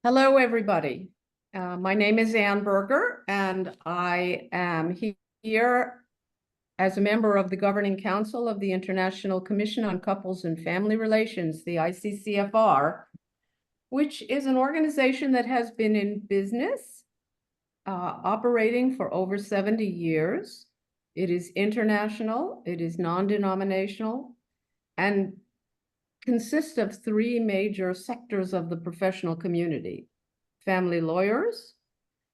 Hello, everybody. My name is Ann Berger, and I am here as a member of the Governing Council of the International Commission on Couples and Family Relations, the ICCFR, which is an organization that has been in business, operating for over 70 years. It is international, it is non-denominational, and consists of three major sectors of the professional community: family lawyers,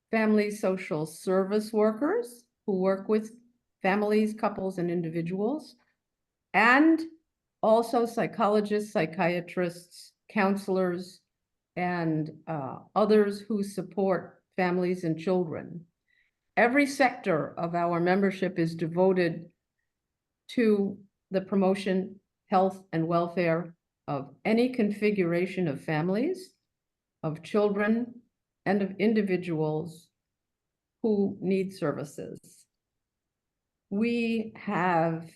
family social service workers who work with families, couples, and individuals, and also psychologists, psychiatrists, counselors, and others who support families and children. Every sector of our membership is devoted to the promotion, health, and welfare of any configuration of families, of children, and of individuals who need services. We have,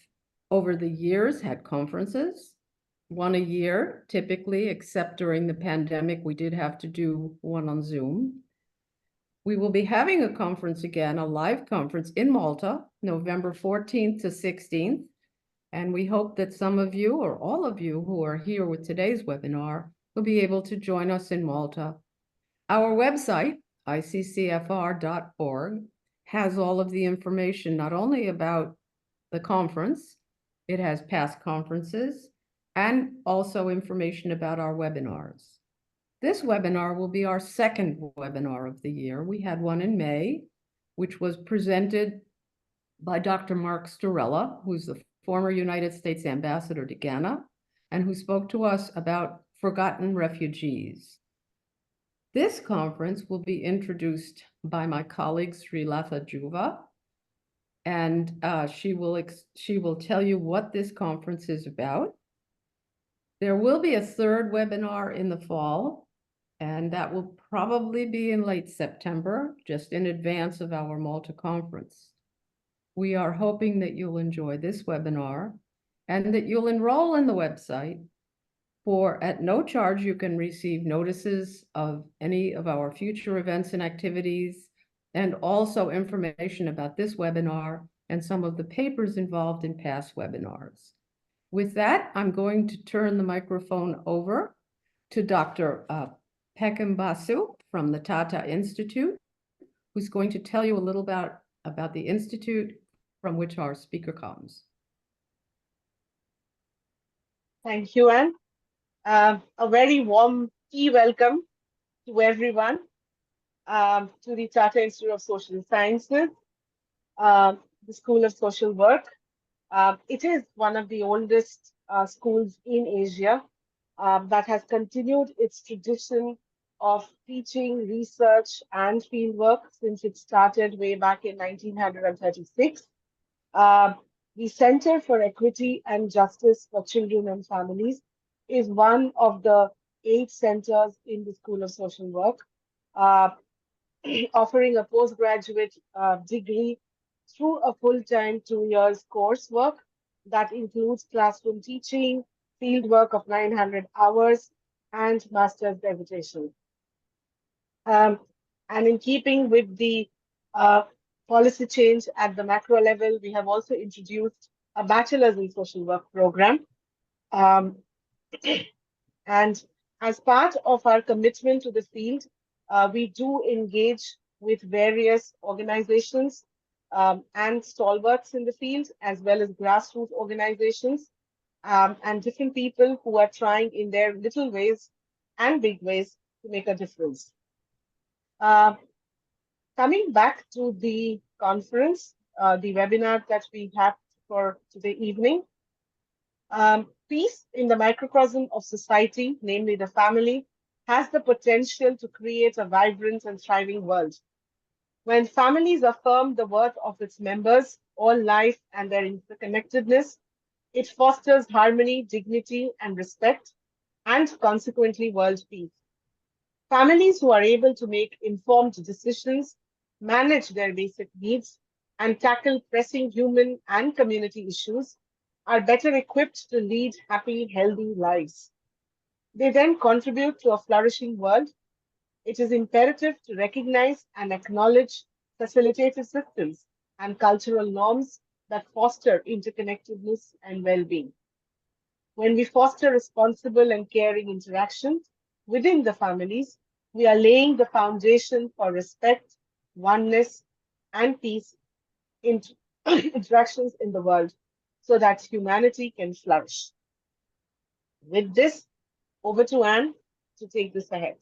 over the years, had conferences, one a year, typically, except during the pandemic, we did have to do one on Zoom. We will be having a conference again, a live conference in Malta, November 14th to 16th. And we hope that some of you or all of you who are here with today's webinar will be able to join us in Malta. Our website, iccfr.org, has all of the information, not only about the conference, it has past conferences, and also information about our webinars. This webinar will be our second webinar of the year. We had one in May, which was presented by Dr. Mark Storella, who's the former United States ambassador to Ghana, and who spoke to us about forgotten refugees. This conference will be introduced by my colleague Srilatha Juva, and she will tell you what this conference is about. There will be a third webinar in the fall, and that will probably be in late September, just in advance of our Malta conference. We are hoping that you'll enjoy this webinar and that you'll enroll in the website, for at no charge you can receive notices of any of our future events and activities, and also information about this webinar and some of the papers involved in past webinars. With that, I'm going to turn the microphone over to Dr. Peckham Basu from the Tata Institute, who's going to tell you a little about the Institute from which our speaker comes. Thank you, Anne. A very warm welcome to everyone to the Tata Institute of Social Sciences, the School of Social Work. It is one of the oldest schools in Asia that has continued its tradition of teaching, research, and fieldwork since it started way back in 1936. The Center for Equity and Justice for Children and Families is one of the 8 centers in the School of Social Work, offering a postgraduate degree through a full-time 2 years coursework that includes classroom teaching, fieldwork of 900 hours, and master's dissertation. And in keeping with the policy change at the macro level, we have also introduced a bachelor's in social work program. And as part of our commitment to the field, we do engage with various organizations and stalwarts in the field, as well as grassroots organizations and different people who are trying in their little ways and big ways to make a difference. Coming back to the conference, the webinar that we have for today evening, peace in the microcosm of society, namely the family, has the potential to create a vibrant and thriving world. When families affirm the worth of its members, all life and their interconnectedness, it fosters harmony, dignity, and respect, and consequently world peace. Families who are able to make informed decisions, manage their basic needs, and tackle pressing human and community issues are better equipped to lead happy, healthy lives. They then contribute to a flourishing world it is imperative to recognize and acknowledge facilitative systems and cultural norms that foster interconnectedness and well-being. When we foster responsible and caring interactions within the families, we are laying the foundation for respect, oneness, and peace in interactions in the world so that humanity can flourish. With this, over to Anne to take this ahead.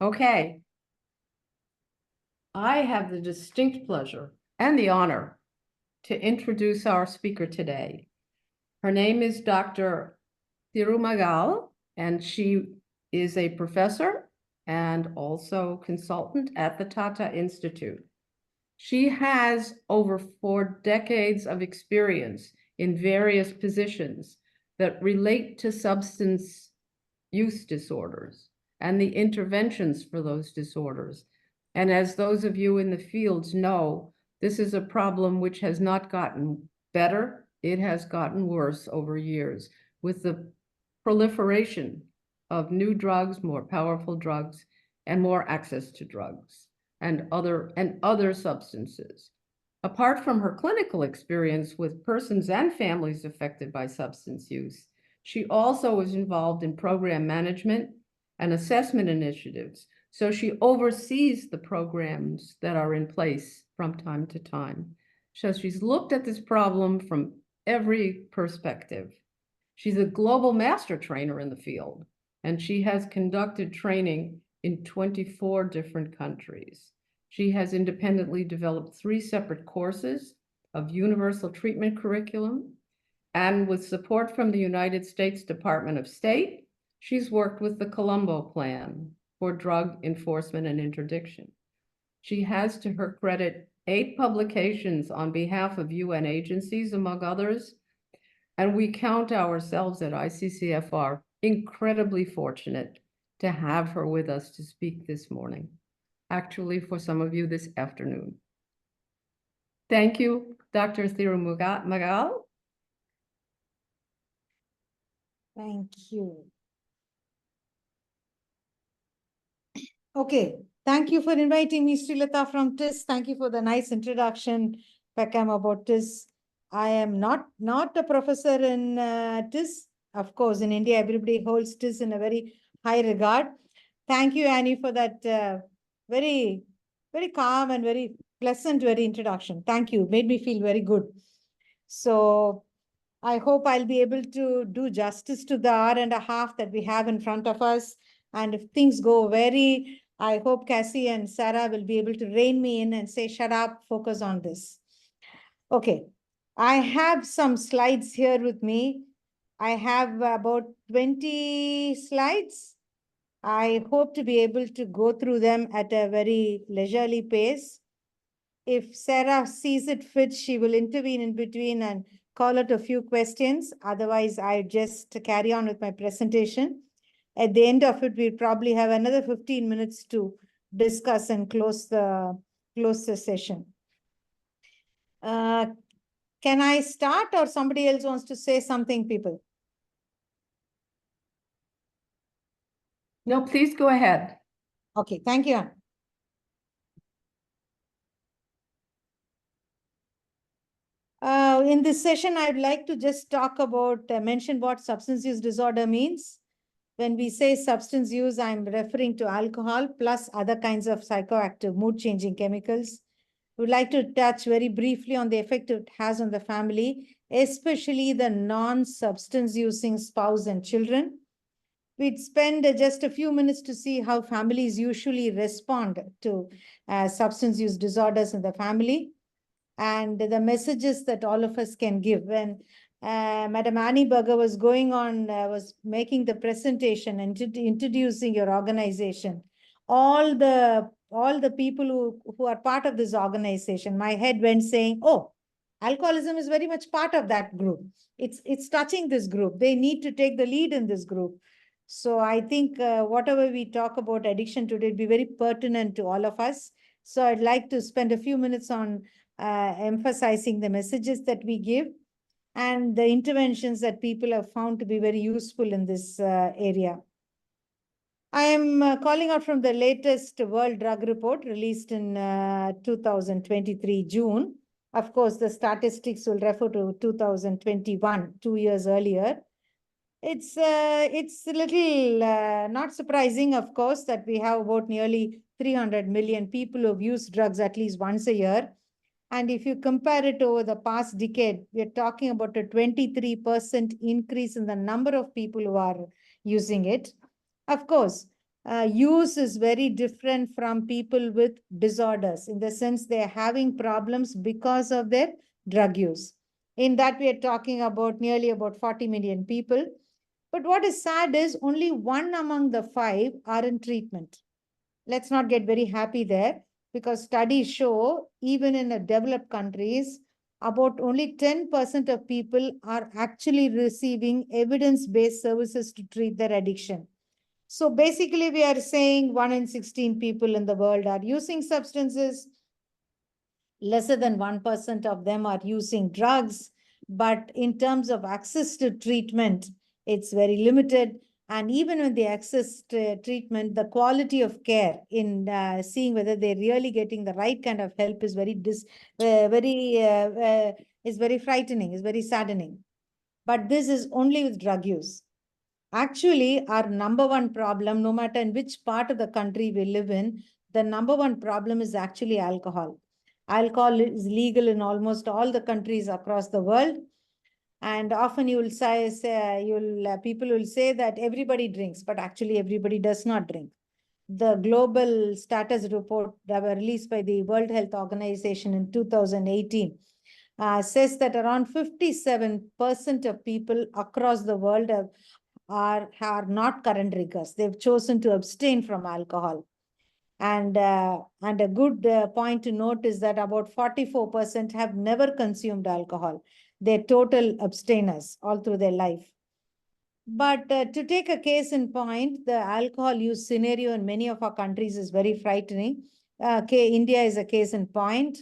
Okay. I have the distinct pleasure and the honor to introduce our speaker today. Her name is Dr. Thirumagal, and she is a professor and also consultant at the Tata Institute. She has over 4 decades of experience in various positions that relate to substance use disorders and the interventions for those disorders. And as those of you in the fields know, this is a problem which has not gotten better, it has gotten worse over years with the proliferation of new drugs, more powerful drugs, and more access to drugs and other substances. Apart from her clinical experience with persons and families affected by substance use, she also is involved in program management and assessment initiatives. So she oversees the programs that are in place from time to time. So she's looked at this problem from every perspective. She's a global master trainer in the field, and she has conducted training in 24 different countries. She has independently developed 3 separate courses of universal treatment curriculum, and with support from the United States Department of State, she's worked with the Colombo Plan for drug enforcement and interdiction. She has to her credit 8 publications on behalf of UN agencies, among others, and we count ourselves at ICCFR incredibly fortunate to have her with us to speak this morning. Actually, for some of you this afternoon. Thank you, Dr. Thirumagal. Thank you. Okay, thank you for inviting me, Srilata from TIS. Thank you for the nice introduction, Pekam, about TIS. I am not a professor in TIS. Of course, in India, everybody holds TIS in a very high regard. Thank you, Annie, for that very calm and very pleasant, very introduction. Thank you. Made me feel very good. So I hope I'll be able to do justice to the hour and a half that we have in front of us. And if things go I hope Cassie and Sarah will be able to rein me in and say, shut up, focus on this. Okay, I have some slides here with me. I have about 20 slides. I hope to be able to go through them at a very leisurely pace. If Sarah sees it fit, she will intervene in between and call out a few questions. Otherwise, I just carry on with my presentation. At the end of it, we'll probably have another 15 minutes to discuss and close the session. Can I start or somebody else wants to say something, people? No, please go ahead. Okay, thank you, Anne. In this session, I'd like to just talk about, mention what substance use disorder means. When we say substance use, I'm referring to alcohol plus other kinds of psychoactive mood-changing chemicals. We'd like to touch very briefly on the effect it has on the family, especially the non-substance using spouse and children. We'd spend just a few minutes to see how families usually respond to substance use disorders in the family and the messages that all of us can give. When Madam Annie Berger was going on, was making the presentation and introducing your organization, all the people who are part of this organization, my head went saying, oh, alcoholism is very much part of that group. It's touching this group. They need to take the lead in this group. So I think whatever we talk about addiction today will be very pertinent to all of us. So I'd like to spend a few minutes on emphasizing the messages that we give and the interventions that people have found to be very useful in this area. I am calling out from the latest World Drug Report released in 2023 June. Of course, the statistics will refer to 2021, 2 years earlier. It's a little not surprising, of course, that we have about nearly 300 million people who've used drugs at least once a year. And if you compare it over the past decade, we're talking about a 23% increase in the number of people who are using it. Of course, use is very different from people with disorders in the sense they're having problems because of their drug use. In that, we are talking about nearly about 40 million people. But what is sad is only 1 among the 5 are in treatment. Let's not get very happy there, because studies show even in the developed countries, about only 10% of people are actually receiving evidence-based services to treat their addiction. So basically, we are saying 1 in 16 people in the world are using substances. Lesser than 1% of them are using drugs. But in terms of access to treatment, it's very limited. And even when they access treatment, the quality of care in seeing whether they're really getting the right kind of help is very frightening, is very saddening. But this is only with drug use. Actually, our number one problem, no matter in which part of the country we live in, the number one problem is actually alcohol. Alcohol is legal in almost all the countries across the world. And often you will say, people will say that everybody drinks, but actually everybody does not drink. The global status report that was released by the World Health Organization in 2018 says that around 57% of people across the world are not current drinkers. They've chosen to abstain from alcohol. And a good point to note is that about 44% have never consumed alcohol. They're total abstainers all through their life. But to take a case in point, the alcohol use scenario in many of our countries is very frightening. India is a case in point.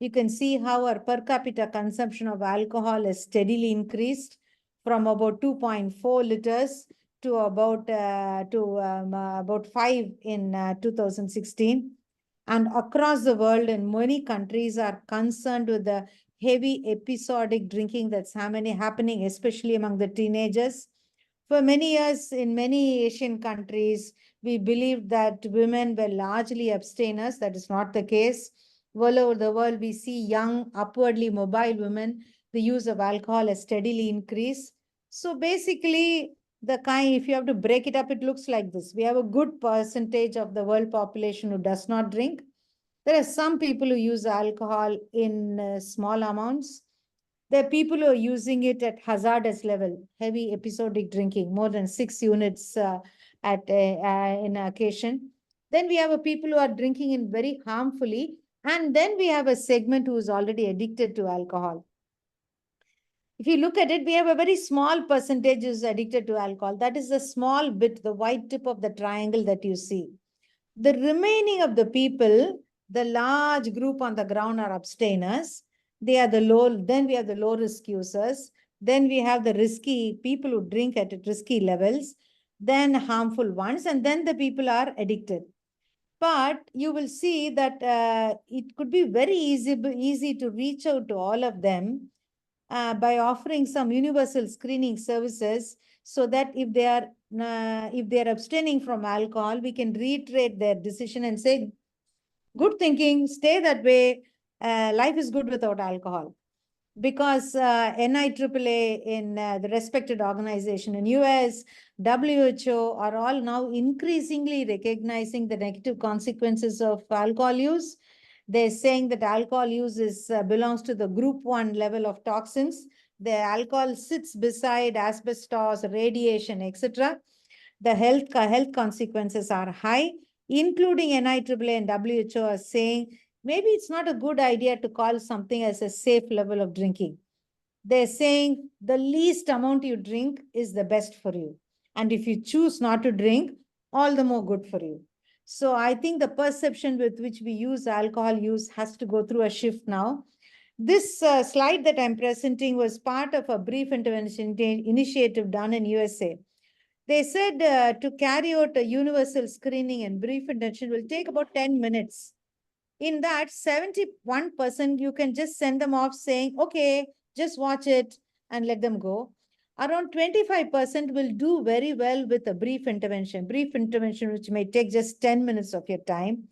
You can see how our per capita consumption of alcohol has steadily increased from about 2.4 liters to about 5 in 2016. And across the world, in many countries are concerned with the heavy episodic drinking that's happening, especially among the teenagers. For many years, in many Asian countries, we believed that women were largely abstainers. That is not the case. All over the world, we see young, upwardly mobile women. The use of alcohol has steadily increased. So basically, if you have to break it up, it looks like this. We have a good percentage of the world population who does not drink. There are some people who use alcohol in small amounts. There are people who are using it at hazardous level, heavy episodic drinking, more than 6 units in an occasion. Then we have people who are drinking in very harmfully. And then we have a segment who is already addicted to alcohol. If you look at it, we have a very small percentage is addicted to alcohol. That is the small bit, the white tip of the triangle that you see. The remaining of the people, the large group on the ground are abstainers. They are then we have the low risk users. Then we have the risky people who drink at risky levels, then harmful ones, and then the people are addicted. But you will see that it could be very easy to reach out to all of them by offering some universal screening services, so that if they are abstaining from alcohol, we can reiterate their decision and say, good thinking, stay that way. Life is good without alcohol. Because NIAAA in the respected organization in US, WHO are all now increasingly recognizing the negative consequences of alcohol use. They're saying that alcohol use belongs to the group 1 level of toxins. The alcohol sits beside asbestos, radiation, etc. The health consequences are high, including NIAAA and WHO are saying maybe it's not a good idea to call something as a safe level of drinking. They're saying the least amount you drink is the best for you. And if you choose not to drink, all the more good for you. So I think the perception with which we use alcohol use has to go through a shift now. This slide that I'm presenting was part of a brief intervention initiative done in USA. They said to carry out a universal screening and brief intention will take about 10 minutes. In that, 71% you can just send them off saying, okay, just watch it and let them go. Around 25% will do very well with a brief intervention, which may take just 10 minutes of your time.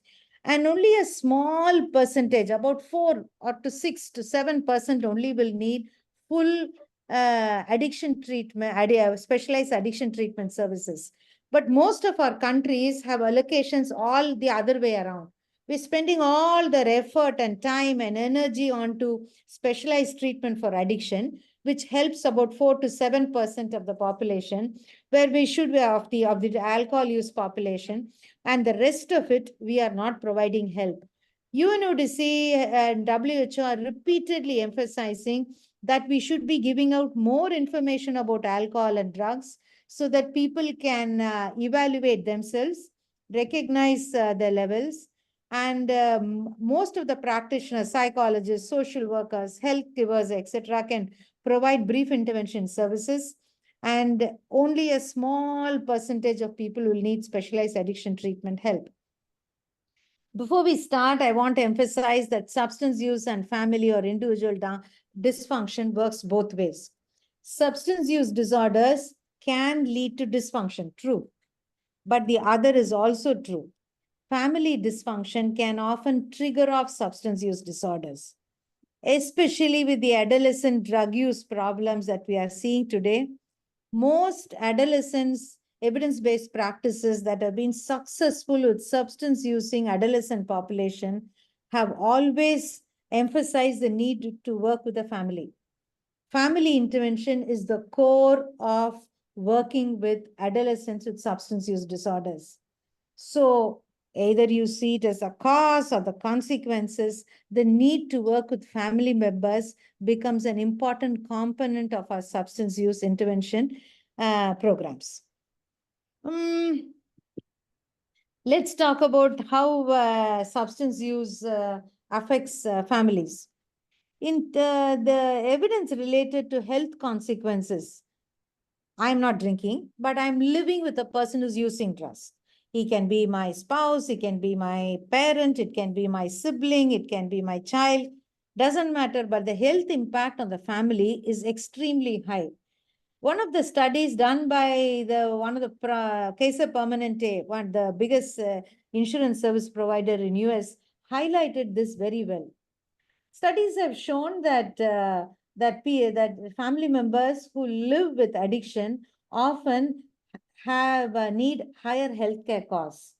And only a small percentage, about 4 or to 6 to 7% only will need full addiction treatment, specialized addiction treatment services. But most of our countries have allocations all the other way around. We're spending all their effort and time and energy onto specialized treatment for addiction, which helps about 4 to 7% of the population, where we should be of the alcohol use population, and the rest of it we are not providing help. UNODC and WHO are repeatedly emphasizing that we should be giving out more information about alcohol and drugs so that people can evaluate themselves, recognize their levels, and most of the practitioners, psychologists, social workers, health givers, etc., can provide brief intervention services. And only a small percentage of people will need specialized addiction treatment help. Before we start, I want to emphasize that substance use and family or individual dysfunction works both ways. Substance use disorders can lead to dysfunction, true. But the other is also true. Family dysfunction can often trigger off substance use disorders, especially with the adolescent drug use problems that we are seeing today. Most adolescents, evidence-based practices that have been successful with substance using adolescent population have always emphasized the need to work with the family. Family intervention is the core of working with adolescents with substance use disorders. So either you see it as a cause or the consequences, the need to work with family members becomes an important component of our substance use intervention programs. Let's talk about how substance use affects families. In the evidence related to health consequences, I'm not drinking, but I'm living with a person who's using drugs. He can be my spouse, he can be my parent, it can be my sibling, it can be my child. Doesn't matter, but the health impact on the family is extremely high. One of the studies done by one of the Kaiser Permanente, the biggest insurance service provider in US, highlighted this very well. Studies have shown that that family members who live with addiction often have need higher healthcare costs.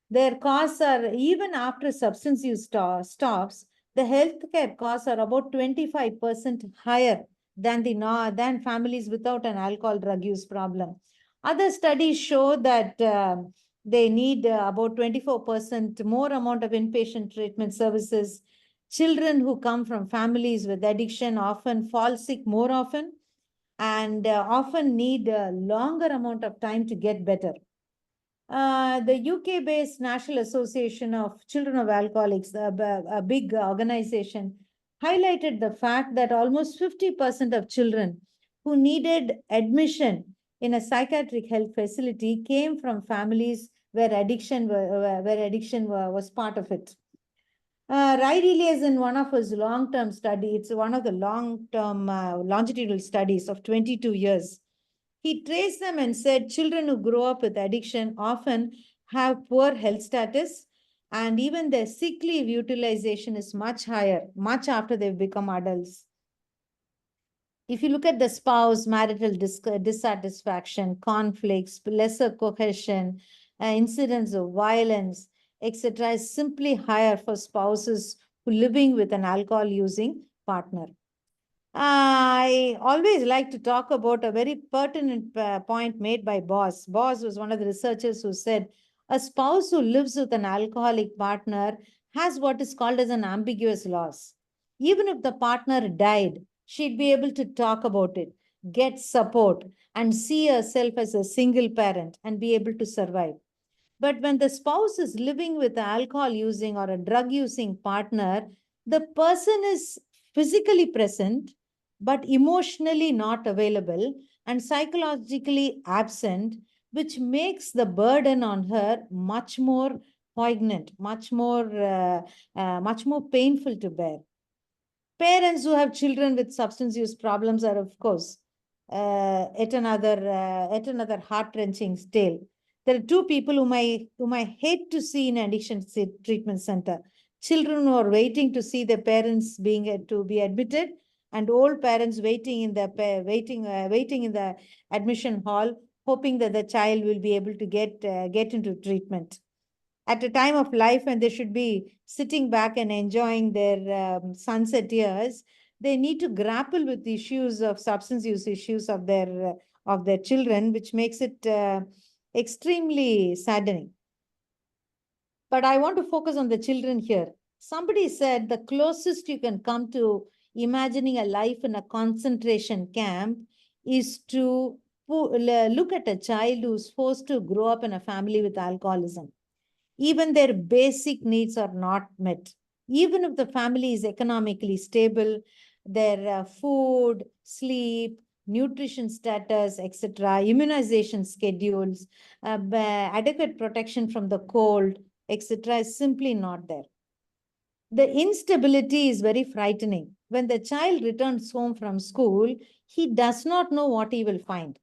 Their costs are, even after substance use stops, the healthcare costs are about 25% higher than families without an alcohol drug use problem. Other studies show that they need about 24% more amount of inpatient treatment services. Children who come from families with addiction often fall sick more often and often need a longer amount of time to get better. The UK-based National Association of Children of Alcoholics, a big organization, highlighted the fact that almost 50% of children who needed admission in a psychiatric health facility came from families where addiction was part of it. Riley is in one of his long-term study. It's one of the long-term longitudinal studies of 22 years. He traced them and said children who grow up with addiction often have poor health status, and even their sick leave utilization is much higher, much after they've become adults. If you look at the spouse, marital dissatisfaction, conflicts, lesser cohesion, incidents of violence, etc., is simply higher for spouses who living with an alcohol using partner. I always like to talk about a very pertinent point made by Boss. Boss was one of the researchers who said a spouse who lives with an alcoholic partner has what is called as an ambiguous loss. Even if the partner died, she'd be able to talk about it, get support, and see herself as a single parent and be able to survive. But when the spouse is living with an alcohol using or a drug using partner, the person is physically present, but emotionally not available and psychologically absent, which makes the burden on her much more poignant, much more painful to bear. Parents who have children with substance use problems are, of course, yet another heart-wrenching tale. There are two people whom I hate to see in addiction treatment center. Children who are waiting to see their parents to be admitted, and old parents waiting in the waiting in the admission hall, hoping that the child will be able to get into treatment at a time of life when they should be sitting back and enjoying their sunset years. They need to grapple with the issues of substance use issues of their children, which makes it extremely saddening. But I want to focus on the children here. Somebody said the closest you can come to imagining a life in a concentration camp is to look at a child who's forced to grow up in a family with alcoholism. Even their basic needs are not met. Even if the family is economically stable, their food, sleep, nutrition status, etc., immunization schedules, adequate protection from the cold, etc., is simply not there. The instability is very frightening. When the child returns home from school, he does not know what he will find.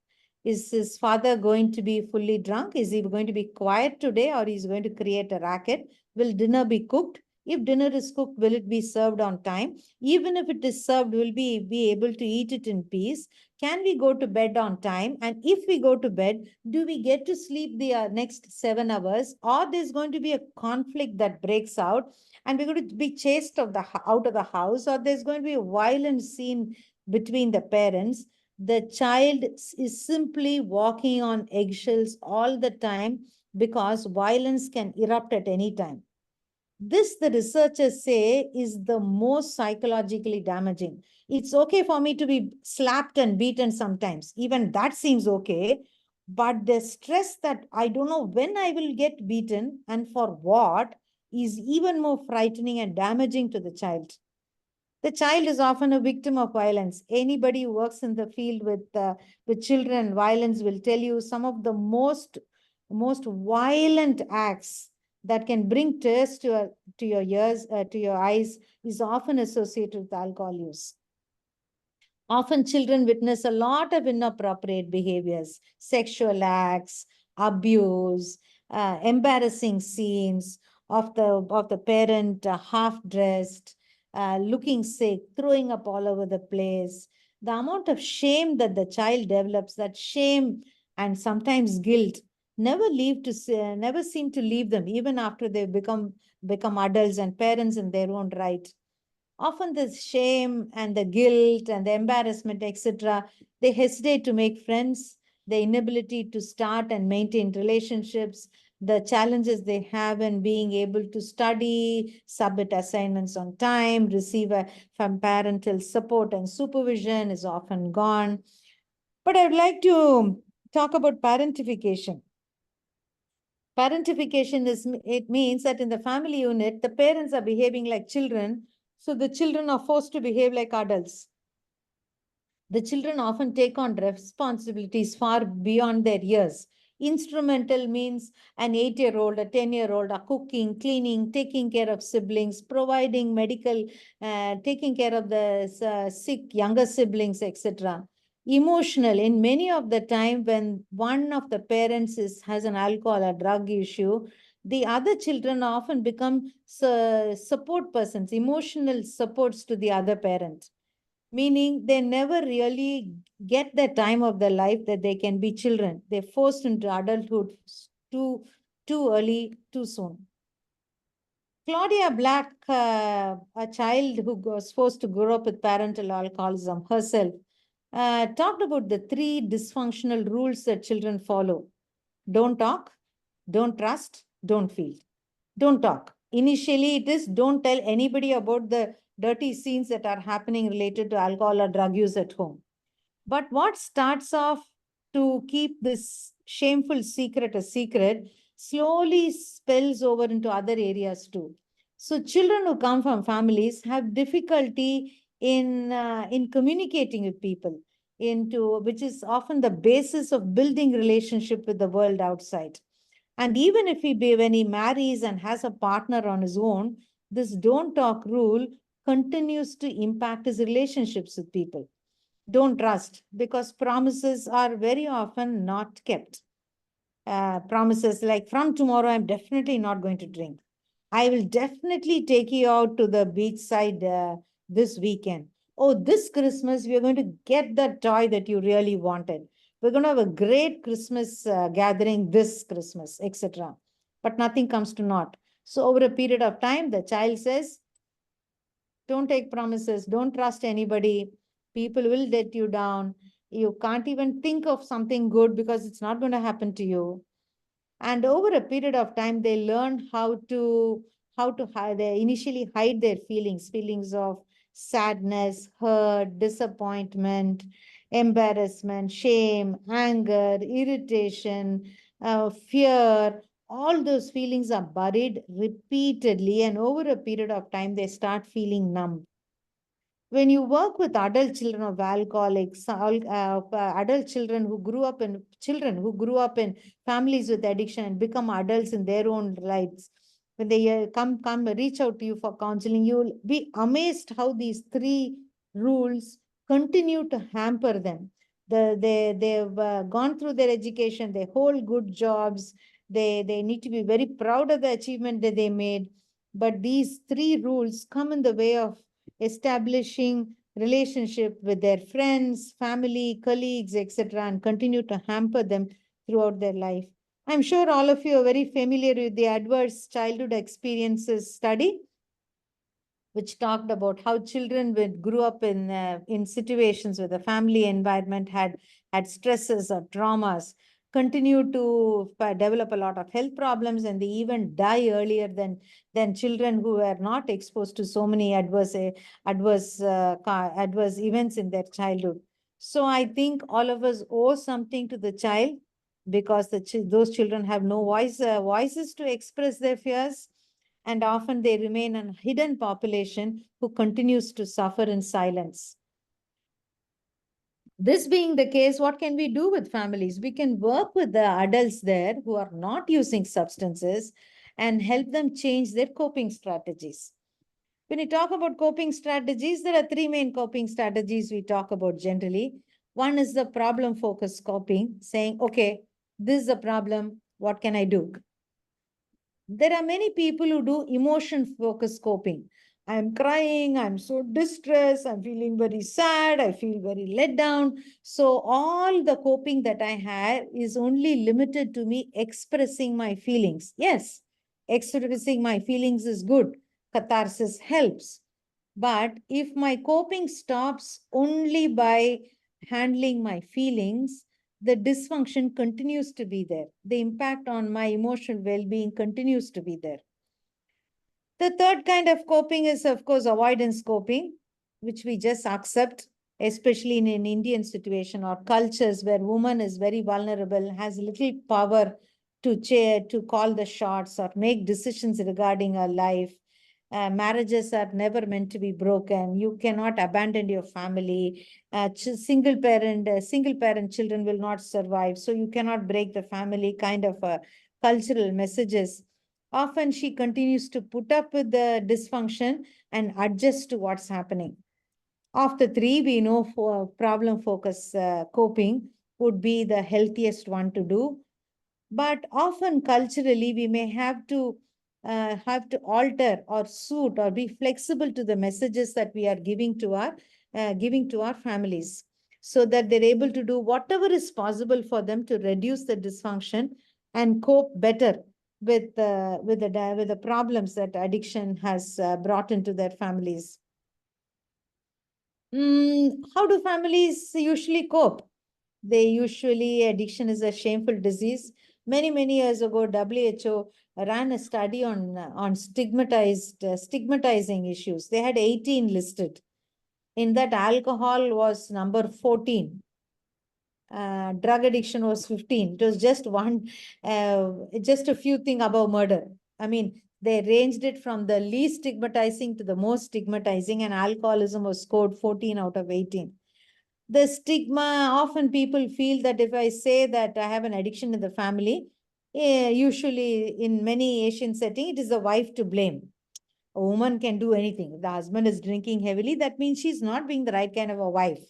Is his father going to be fully drunk? Is he going to be quiet today, or is going to create a racket? Will dinner be cooked? If dinner is cooked, will it be served on time? Even if it is served, will we be able to eat it in peace? Can we go to bed on time? And if we go to bed, do we get to sleep the next 7 hours? Or there's going to be a conflict that breaks out and we're going to be chased out of the house, or there's going to be a violent scene between the parents. The child is simply walking on eggshells all the time because violence can erupt at any time. This, the researchers say, is the most psychologically damaging. It's okay for me to be slapped and beaten sometimes. Even that seems okay. But the stress that I don't know when I will get beaten and for what is even more frightening and damaging to the child. The child is often a victim of violence. Anybody who works in the field with children, violence will tell you some of the most violent acts that can bring tears to your ears, to your eyes, is often associated with alcohol use. Often children witness a lot of inappropriate behaviors, sexual acts, abuse, embarrassing scenes of the parent half-dressed, looking sick, throwing up all over the place. The amount of shame that the child develops, that shame and sometimes guilt, never seem to leave them, even after they become adults and parents in their own right. Often the shame and the guilt and the embarrassment, etc., they hesitate to make friends, the inability to start and maintain relationships, the challenges they have in being able to study, submit assignments on time, from parental support and supervision is often gone. But I would like to talk about parentification. Parentification it means that in the family unit, the parents are behaving like children, so the children are forced to behave like adults. The children often take on responsibilities far beyond their years. Instrumental means an 8-year-old, a 10-year-old are cooking, cleaning, taking care of siblings, providing medical, taking care of the sick younger siblings, etc. Emotional, in many of the time when one of the parents has an alcohol or drug issue, the other children often become support persons, emotional supports to the other parent, meaning they never really get the time of their life that they can be children. They're forced into adulthood too early, too soon. Claudia Black, a child who was forced to grow up with parental alcoholism herself, talked about the 3 dysfunctional rules that children follow. Don't talk, don't trust, don't feel. Don't talk. Initially, it is don't tell anybody about the dirty scenes that are happening related to alcohol or drug use at home. But what starts off to keep this shameful secret a secret slowly spills over into other areas too. So children who come from families have difficulty in communicating with people, which is often the basis of building relationship with the world outside. And even if when he marries and has a partner on his own, this don't talk rule continues to impact his relationships with people. Don't trust, because promises are very often not kept. Promises like, from tomorrow, I'm definitely not going to drink. I will definitely take you out to the beachside this weekend. Oh, this Christmas, we are going to get the toy that you really wanted. We're going to have a great Christmas gathering this Christmas, etc. But nothing comes to naught. So over a period of time, the child says, don't take promises, don't trust anybody. People will let you down. You can't even think of something good because it's not going to happen to you. And over a period of time, they learn how to hide. They initially hide their feelings of sadness, hurt, disappointment, embarrassment, shame, anger, irritation, fear. All those feelings are buried repeatedly, and over a period of time, they start feeling numb. When you work with adult children of alcoholics, adult children who grew up in families with addiction and become adults in their own lives, when they come reach out to you for counseling, you'll be amazed how these three rules continue to hamper them. They've gone through their education, they hold good jobs, they need to be very proud of the achievement that they made. But these three rules come in the way of establishing relationship with their friends, family, colleagues, etc., and continue to hamper them throughout their life. I'm sure all of you are very familiar with the adverse childhood experiences study, which talked about how children grew up in situations where the family environment had stresses or traumas, continue to develop a lot of health problems, and they even die earlier than children who were not exposed to so many adverse events in their childhood. So I think all of us owe something to the child, because those children have no voices to express their fears, and often they remain a hidden population who continues to suffer in silence. This being the case, what can we do with families? We can work with the adults there who are not using substances and help them change their coping strategies. When we talk about coping strategies, there are three main coping strategies we talk about generally. One is the problem-focused coping, saying, okay, this is a problem, what can I do? There are many people who do emotion-focused coping. I'm crying, I'm so distressed, I'm feeling very sad, I feel very let down. So all the coping that I have is only limited to me expressing my feelings. Yes, expressing my feelings is good. Catharsis helps. But if my coping stops only by handling my feelings, the dysfunction continues to be there. The impact on my emotional well-being continues to be there. The third kind of coping is, of course, avoidance coping, which we just accept, especially in an Indian situation or cultures where woman is very vulnerable, has little power to call the shots or make decisions regarding her life. Marriages are never meant to be broken. You cannot abandon your family. Single parent children will not survive. So you cannot break the family, kind of cultural messages. Often she continues to put up with the dysfunction and adjust to what's happening. Of the three, we know for problem focus coping would be the healthiest one to do. But often culturally, we may have to alter or suit or be flexible to the messages that we are giving to our families, so that they're able to do whatever is possible for them to reduce the dysfunction and cope better with the problems that addiction has brought into their families. How do families usually cope? Addiction is a shameful disease. Many years ago, WHO ran a study on stigmatizing issues. They had 18 listed. In that, alcohol was number 14. Drug addiction was 15. It was just a few things above murder. I mean, They ranged it from the least stigmatizing to the most stigmatizing, and alcoholism was scored 14 out of 18. The stigma, often people feel that if I say that I have an addiction in the family, usually in many Asian settings, it is the wife to blame. A woman can do anything. If the husband is drinking heavily, that means she's not being the right kind of a wife.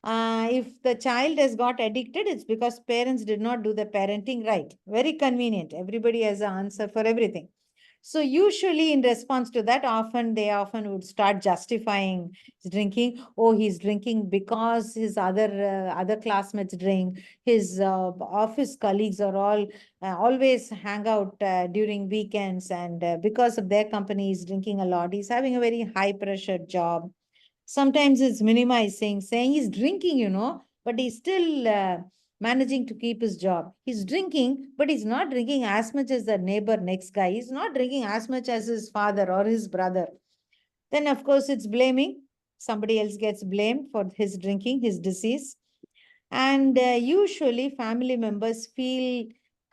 If the child has got addicted, it's because parents did not do the parenting right. Very convenient. Everybody has an answer for everything. So usually in response to that, they often would start justifying his drinking. Oh, he's drinking because his other classmates drink. His office colleagues are all always hang out during weekends, and because of their company, he's drinking a lot. He's having a very high pressure job. Sometimes it's minimizing, saying he's drinking, but he's still managing to keep his job. He's drinking, but he's not drinking as much as the neighbor next guy. He's not drinking as much as his father or his brother. Then, of course, it's blaming. Somebody else gets blamed for his drinking, his disease. And usually, family members feel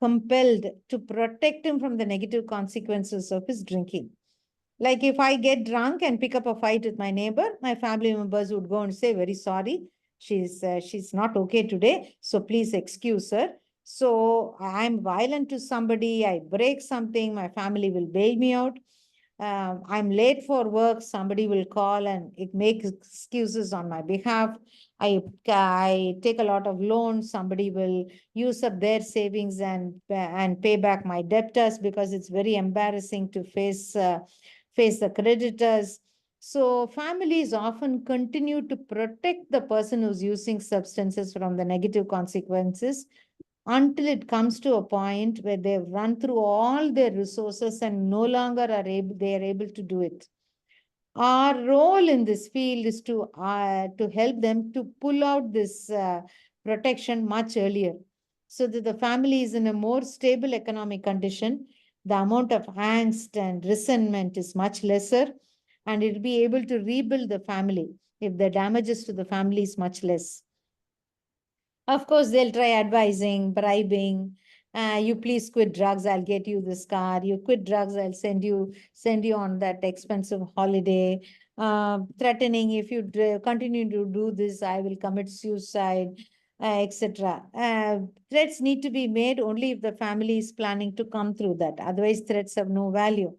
compelled to protect him from the negative consequences of his drinking. Like if I get drunk and pick up a fight with my neighbor, my family members would go and say, very sorry, she's not okay today, so please excuse her. So I'm violent to somebody, I break something, my family will bail me out. I'm late for work, somebody will call and it makes excuses on my behalf. I take a lot of loans, somebody will use up their savings and pay back my debtors because it's very embarrassing to face the creditors. So families often continue to protect the person who's using substances from the negative consequences until it comes to a point where they've run through all their resources and no longer they are able to do it. Our role in this field is to help them to pull out this protection much earlier, so that the family is in a more stable economic condition. The amount of angst and resentment is much lesser, and it will be able to rebuild the family if the damages to the family is much less. Of course, they'll try advising, bribing. You please quit drugs, I'll get you this car. You quit drugs, I'll send you on that expensive holiday. Threatening, if you continue to do this, I will commit suicide, etc. Threats need to be made only if the family is planning to come through that. Otherwise, threats have no value.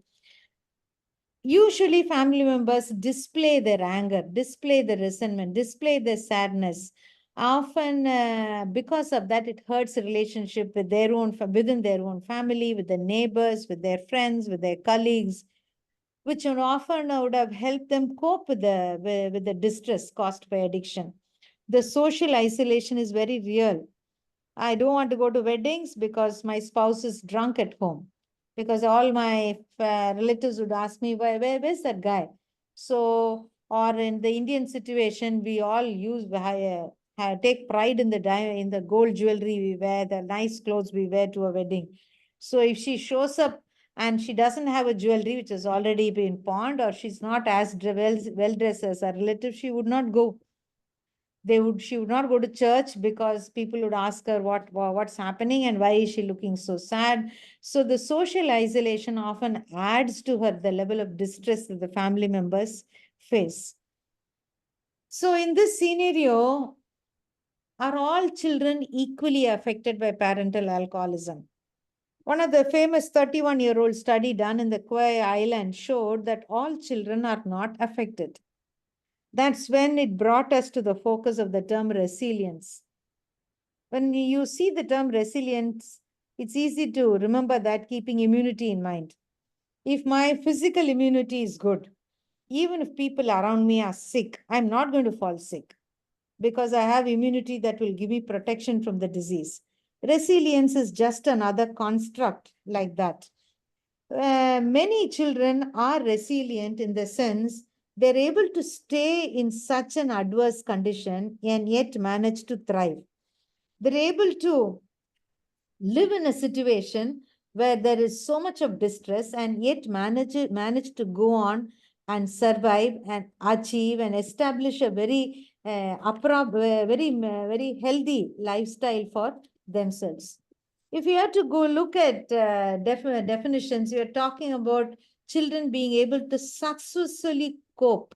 Usually, family members display their anger, display the resentment, display their sadness. Often, because of that, it hurts relationship with their own within their own family, with the neighbors, with their friends, with their colleagues, which would often would have helped them cope with the distress caused by addiction. The social isolation is very real. I don't want to go to weddings because my spouse is drunk at home. Because all my relatives would ask me, where's that guy? So, or in the Indian situation, we all take pride in the gold jewelry we wear, the nice clothes we wear to a wedding. So, if she shows up and she doesn't have a jewelry which has already been pawned, or she's not as well dressed as her relative, she would not go. She would not go to church because people would ask her what's happening and why is she looking so sad. So the social isolation often adds to her the level of distress that the family members face. So in this scenario, are all children equally affected by parental alcoholism? One of the famous 31-year-old study done in the Kauai Island showed that all children are not affected. That's when it brought us to the focus of the term resilience. When you see the term resilience, it's easy to remember that keeping immunity in mind. If my physical immunity is good, even if people around me are sick, I'm not going to fall sick because I have immunity that will give me protection from the disease. Resilience is just another construct like that. Many children are resilient in the sense they're able to stay in such an adverse condition and yet manage to thrive. They're able to live in a situation where there is so much of distress and yet manage to go on and survive and achieve and establish a very very healthy lifestyle for themselves. If you have to go look at definitions, you're talking about children being able to successfully cope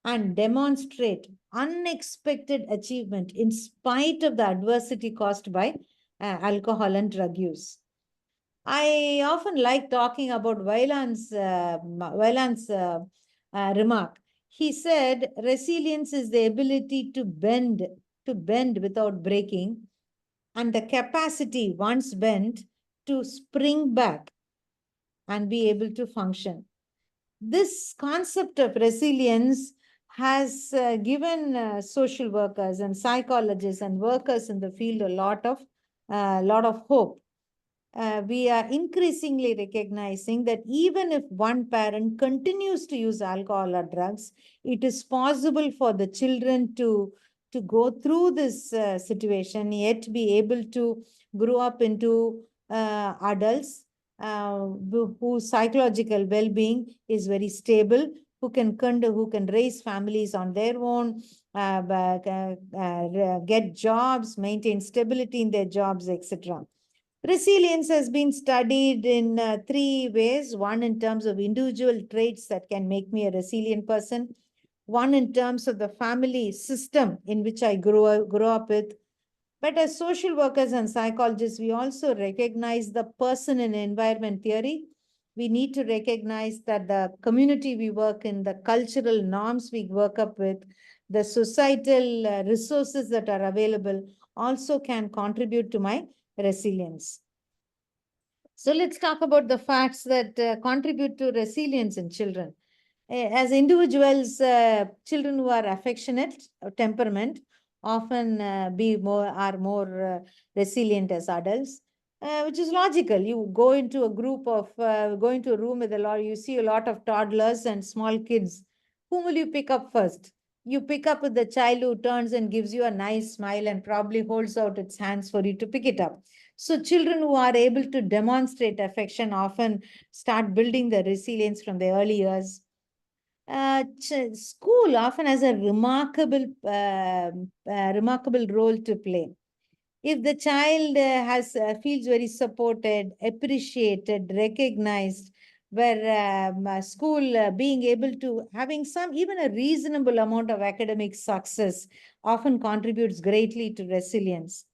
and demonstrate unexpected achievement in spite of the adversity caused by alcohol and drug use. I often like talking about Wayland's remark. He said, resilience is the ability to bend without breaking, and the capacity, once bent, to spring back and be able to function. This concept of resilience has given social workers and psychologists and workers in the field a lot of hope. We are increasingly recognizing that even if one parent continues to use alcohol or drugs, it is possible for the children to go through this situation, yet be able to grow up into adults whose psychological well-being is very stable, who can raise families on their own, get jobs, maintain stability in their jobs, etc. Resilience has been studied in three ways. One, in terms of individual traits that can make me a resilient person. One, in terms of the family system in which I grow up with. But as social workers and psychologists, we also recognize the person and environment theory. We need to recognize that the community we work in, the cultural norms we work up with, the societal resources that are available also can contribute to my resilience. So let's talk about the facts that contribute to resilience in children. As individuals, children who are affectionate, temperament, often are more resilient as adults, which is logical. You go into go into a room with you see a lot of toddlers and small kids. Whom will you pick up first? You pick up with the child who turns and gives you a nice smile and probably holds out its hands for you to pick it up. So children who are able to demonstrate affection often start building the resilience from the early years. School often has a remarkable role to play. If the child feels very supported, appreciated, recognized, where school being able to having even a reasonable amount of academic success often contributes greatly to resilience.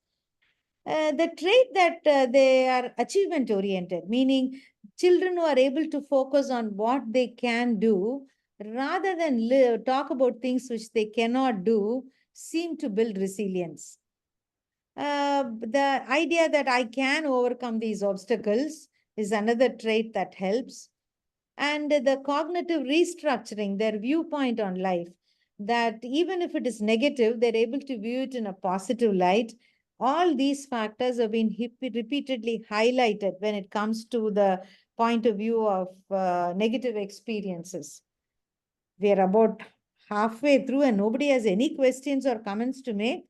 The trait that they are achievement oriented, meaning children who are able to focus on what they can do rather than talk about things which they cannot do, seem to build resilience. The idea that I can overcome these obstacles is another trait that helps. And the cognitive restructuring, their viewpoint on life, that even if it is negative, they're able to view it in a positive light. All these factors have been repeatedly highlighted when it comes to the point of view of negative experiences. We are about halfway through and nobody has any questions or comments to make.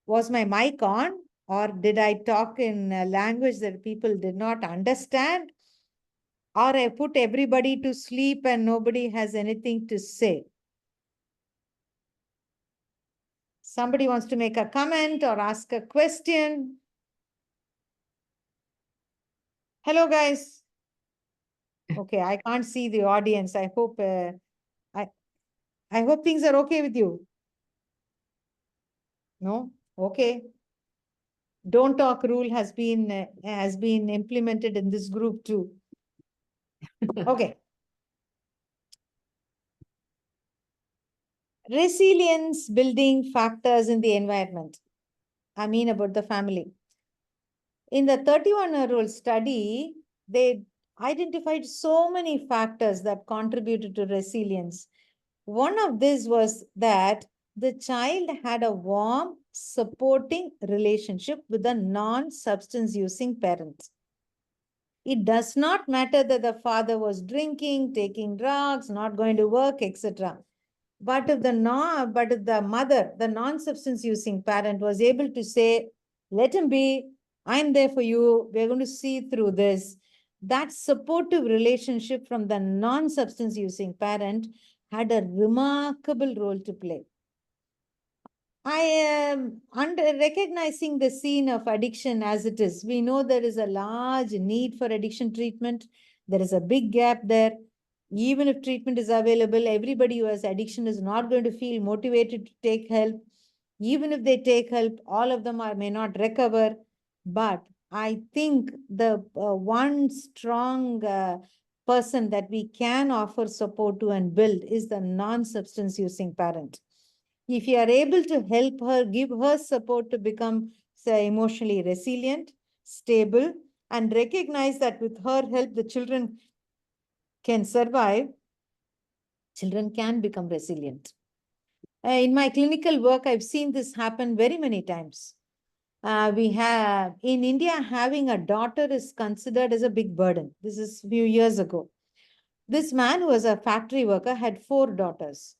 Was my mic on, or did I talk in a language that people did not understand? Or I put everybody to sleep and nobody has anything to say? Somebody wants to make a comment or ask a question? Hello, guys. Okay, I can't see the audience. I hope I hope things are okay with you. No? Okay. Don't talk rule has been implemented in this group too. Okay. Resilience building factors in the environment. I mean about the family. In the 31-year-old study, they identified so many factors that contributed to resilience. One of these was that the child had a warm, supporting relationship with a non-substance using parent. It does not matter that the father was drinking, taking drugs, not going to work, etc. But if the mother, the non-substance using parent, was able to say, let him be, I'm there for you, we're going to see through this, that supportive relationship from the non-substance using parent had a remarkable role to play. I am recognizing the scene of addiction as it is. We know there is a large need for addiction treatment. There is a big gap there. Even if treatment is available, everybody who has addiction is not going to feel motivated to take help. Even if they take help, all of them may not recover. But I think the one strong person that we can offer support to and build is the non-substance using parent. If you are able to help her, give her support to become, say, emotionally resilient, stable, and recognize that with her help, the children can survive, children can become resilient. In my clinical work, I've seen this happen very many times. We have, in India, having a daughter is considered as a big burden. This is a few years ago. This man who was a factory worker had 4 daughters.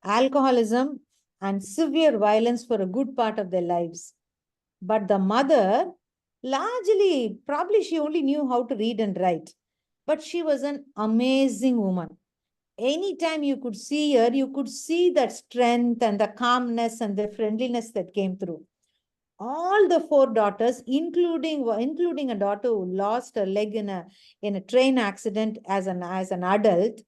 Alcoholism and severe violence for a good part of their lives. But the mother, largely, probably she only knew how to read and write. But she was an amazing woman. Anytime you could see her, you could see that strength and the calmness and the friendliness that came through. All the 4 daughters, including a daughter who lost her leg in a train accident as an adult,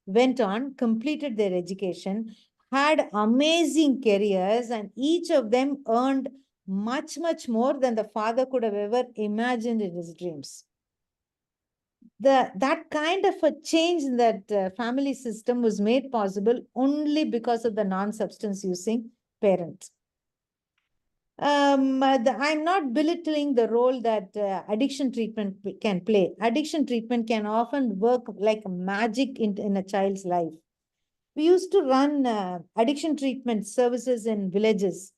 went on, completed their education, had amazing careers, and each of them earned much, much more than the father could have ever imagined in his dreams. That kind of a change in that family system was made possible only because of the non-substance using parent. I'm not belittling the role that addiction treatment can play. Addiction treatment can often work like magic in a child's life. We used to run addiction treatment services in villages.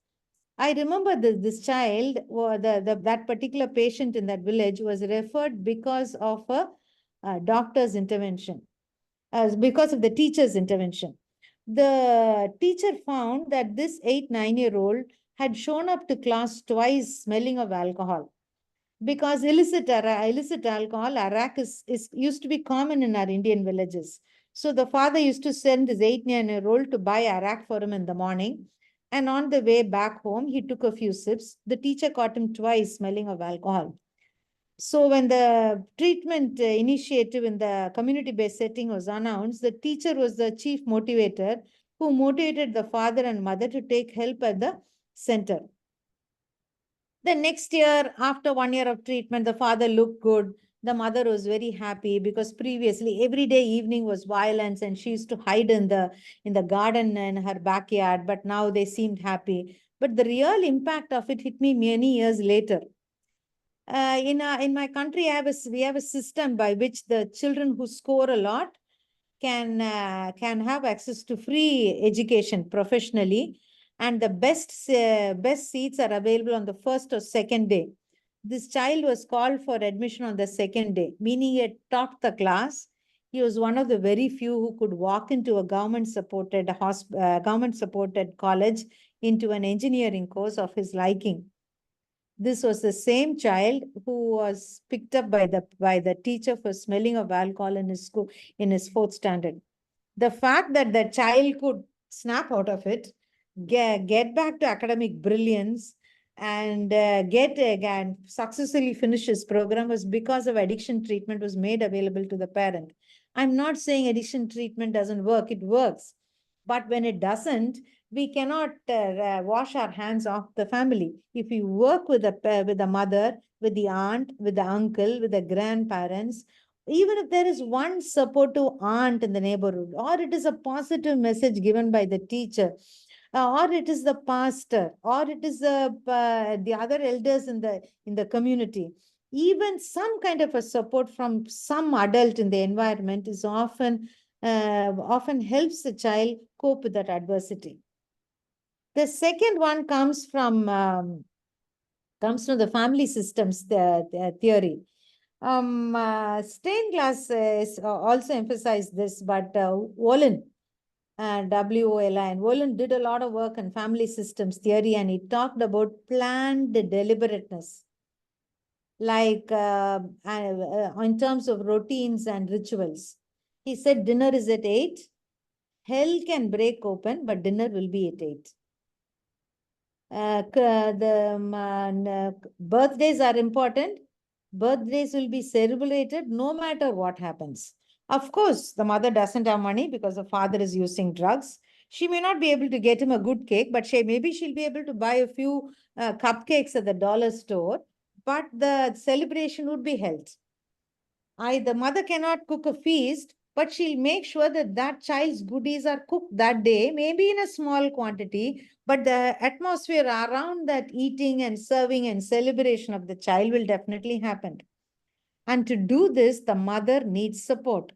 I remember this child, or that particular patient in that village was referred because of a doctor's intervention, because of the teacher's intervention. The teacher found that this 8-9-year-old had shown up to class twice smelling of alcohol. Because illicit alcohol, arak, is used to be common in our Indian villages. So the father used to send his 8-9-year-old to buy arak for him in the morning. And on the way back home, he took a few sips. The teacher caught him twice smelling of alcohol. So when the treatment initiative in the community-based setting was announced, the teacher was the chief motivator who motivated the father and mother to take help at the center. The next year, after 1 year of treatment, the father looked good. The mother was very happy because previously every day evening was violence and she used to hide in the garden in her backyard, but now they seemed happy. But the real impact of it hit me many years later. In my country, we have a system by which the children who score a lot can have access to free education professionally, and the best seats are available on the first or second day. This child was called for admission on the second day, meaning he had topped the class. He was one of the very few who could walk into a government supported college, into an engineering course of his liking. This was the same child who was picked up by the teacher for smelling of alcohol in his school in his 4th standard. The fact that the child could snap out of it, get back to academic brilliance, and get again successfully finish his program was because of addiction treatment was made available to the parent. I'm not saying addiction treatment doesn't work; it works, but when it doesn't, we cannot wash our hands off the family. If we work with the mother, with the aunt, with the uncle, with the grandparents, even if there is one supportive aunt in the neighborhood, or it is a positive message given by the teacher, or it is the pastor, or it is the other elders in the community, even some kind of a support from some adult in the environment is often helps the child cope with that adversity. The second one comes from the family systems theory. Stained glass is also emphasized this, but Wolin, Wolin did a lot of work in family systems theory, and he talked about planned deliberateness, like in terms of routines and rituals. He said dinner is at 8, Hell can break open, but dinner will be at 8. Birthdays are important. Birthdays will be celebrated no matter what happens. Of course, the mother doesn't have money because the father is using drugs. She may not be able to get him a good cake, but maybe she'll be able to buy a few cupcakes at the dollar store. But the celebration would be held. The mother cannot cook a feast, but she'll make sure that that child's goodies are cooked that day, maybe in a small quantity, but the atmosphere around that eating and serving and celebration of the child will definitely happen. And to do this, the mother needs support,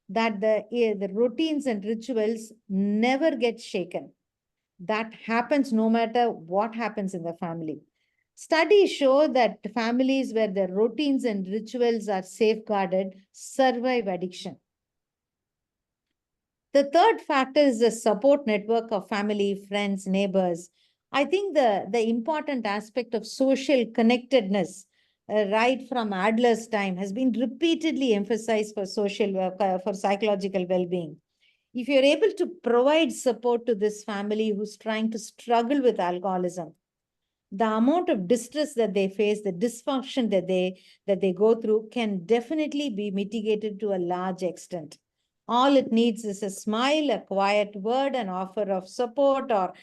that the routines and rituals never get shaken. That happens no matter what happens in the family. Studies show that families where their routines and rituals are safeguarded survive addiction. The third factor is the support network of family, friends, neighbors. I think the important aspect of social connectedness, right from Adler's time, has been repeatedly emphasized for for psychological well-being. If you're able to provide support to this family who's trying to struggle with alcoholism, the amount of distress that they face, the dysfunction that they go through can definitely be mitigated to a large extent. All it needs is a smile, a quiet word, an offer of support, or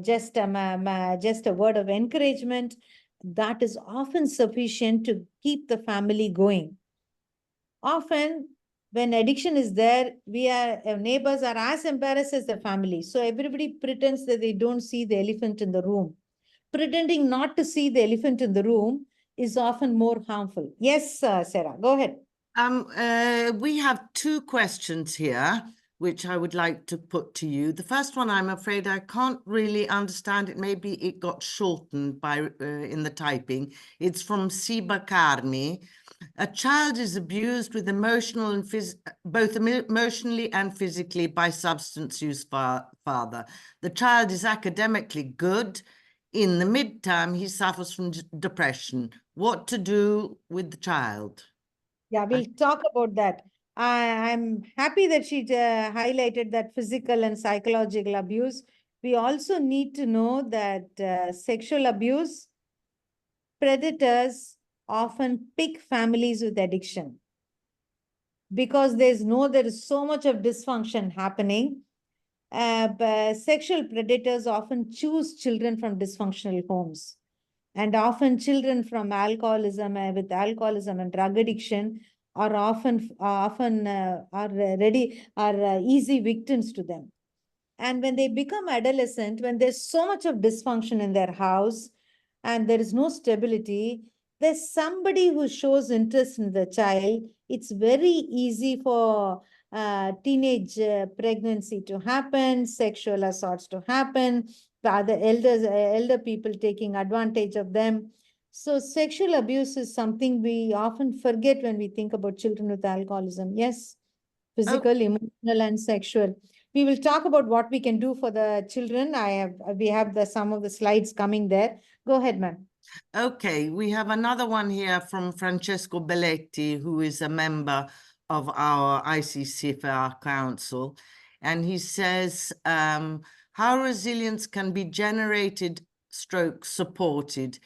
just a word of encouragement. That is often sufficient to keep the family going. Often, when addiction is there, neighbors are as embarrassed as the family. So everybody pretends that they don't see the elephant in the room. Pretending not to see the elephant in the room is often more harmful. Yes, Sarah, go ahead. We have two questions here, which I would like to put to you. The first one, I'm afraid I can't really understand it. Maybe it got shortened by in the typing. It's from Siba Karni. A child is abused with emotional and both emotionally and physically by substance use father. The child is academically good. In the midterm, he suffers from depression. What to do with the child? Yeah, we'll talk about that. I'm happy that she highlighted that physical and psychological abuse. We also need to know that sexual abuse predators often pick families with addiction because there is so much of dysfunction happening. Sexual predators often choose children from dysfunctional homes, and often children from alcoholism with alcoholism and drug addiction are easy victims to them. And when they become adolescent, when there's so much of dysfunction in their house and there is no stability, there's somebody who shows interest in the child. It's very easy for teenage pregnancy to happen, sexual assaults to happen, elder people taking advantage of them. So sexual abuse is something we often forget when we think about children with alcoholism. Yes, physical, emotional, and sexual. We will talk about what we can do for the children. We have some of the slides coming there. Go ahead, ma'am. Okay, we have another one here from Francesco Belletti, who is a member of our ICCFR Council. And he says, how resilience can be generated / supported.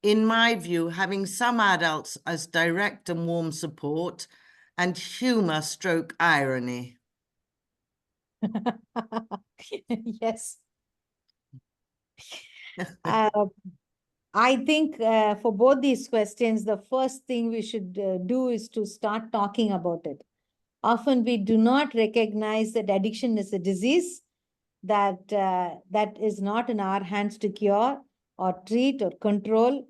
In my view, having some adults as direct and warm support and humor / irony. Yes. I think for both these questions, the first thing we should do is to start talking about it. Often we do not recognize that addiction is a disease that is not in our hands to cure or treat or control.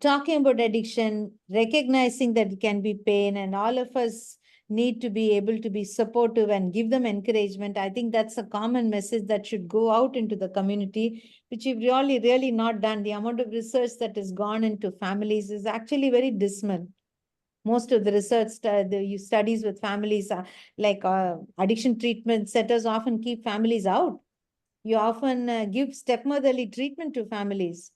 Talking about addiction, recognizing that it can be pain, and all of us need to be able to be supportive and give them encouragement. I think that's a common message that should go out into the community, which we've really not done. The amount of research that has gone into families is actually very dismal. Most of the research studies with families like addiction treatment centers often keep families out. You often give stepmotherly treatment to families.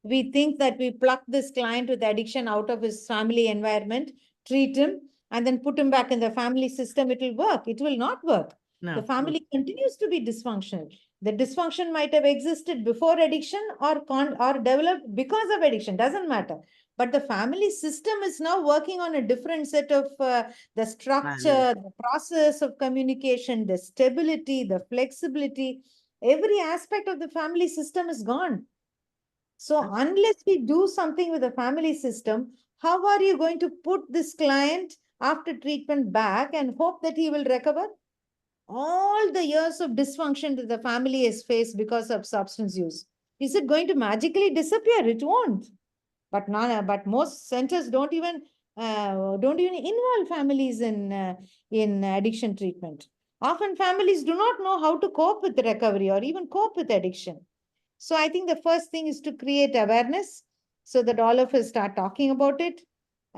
We think that we pluck this client with addiction out of his family environment, treat him, and then put him back in the family system. It will work. It will not work. The No. family continues to be dysfunctional. The dysfunction might have existed before addiction or developed because of addiction, doesn't matter. But the family system is now working on a different set of the structure, the process of communication, the stability, the flexibility. Every aspect of the family system is gone. So unless we do something with the family system, how are you going to put this client after treatment back and hope that he will recover? All the years of dysfunction that the family has faced because of substance use, is it going to magically disappear? It won't. But most centers don't even involve families in addiction treatment. Often families do not know how to cope with recovery or even cope with addiction. So I think the first thing is to create awareness so that all of us start talking about it,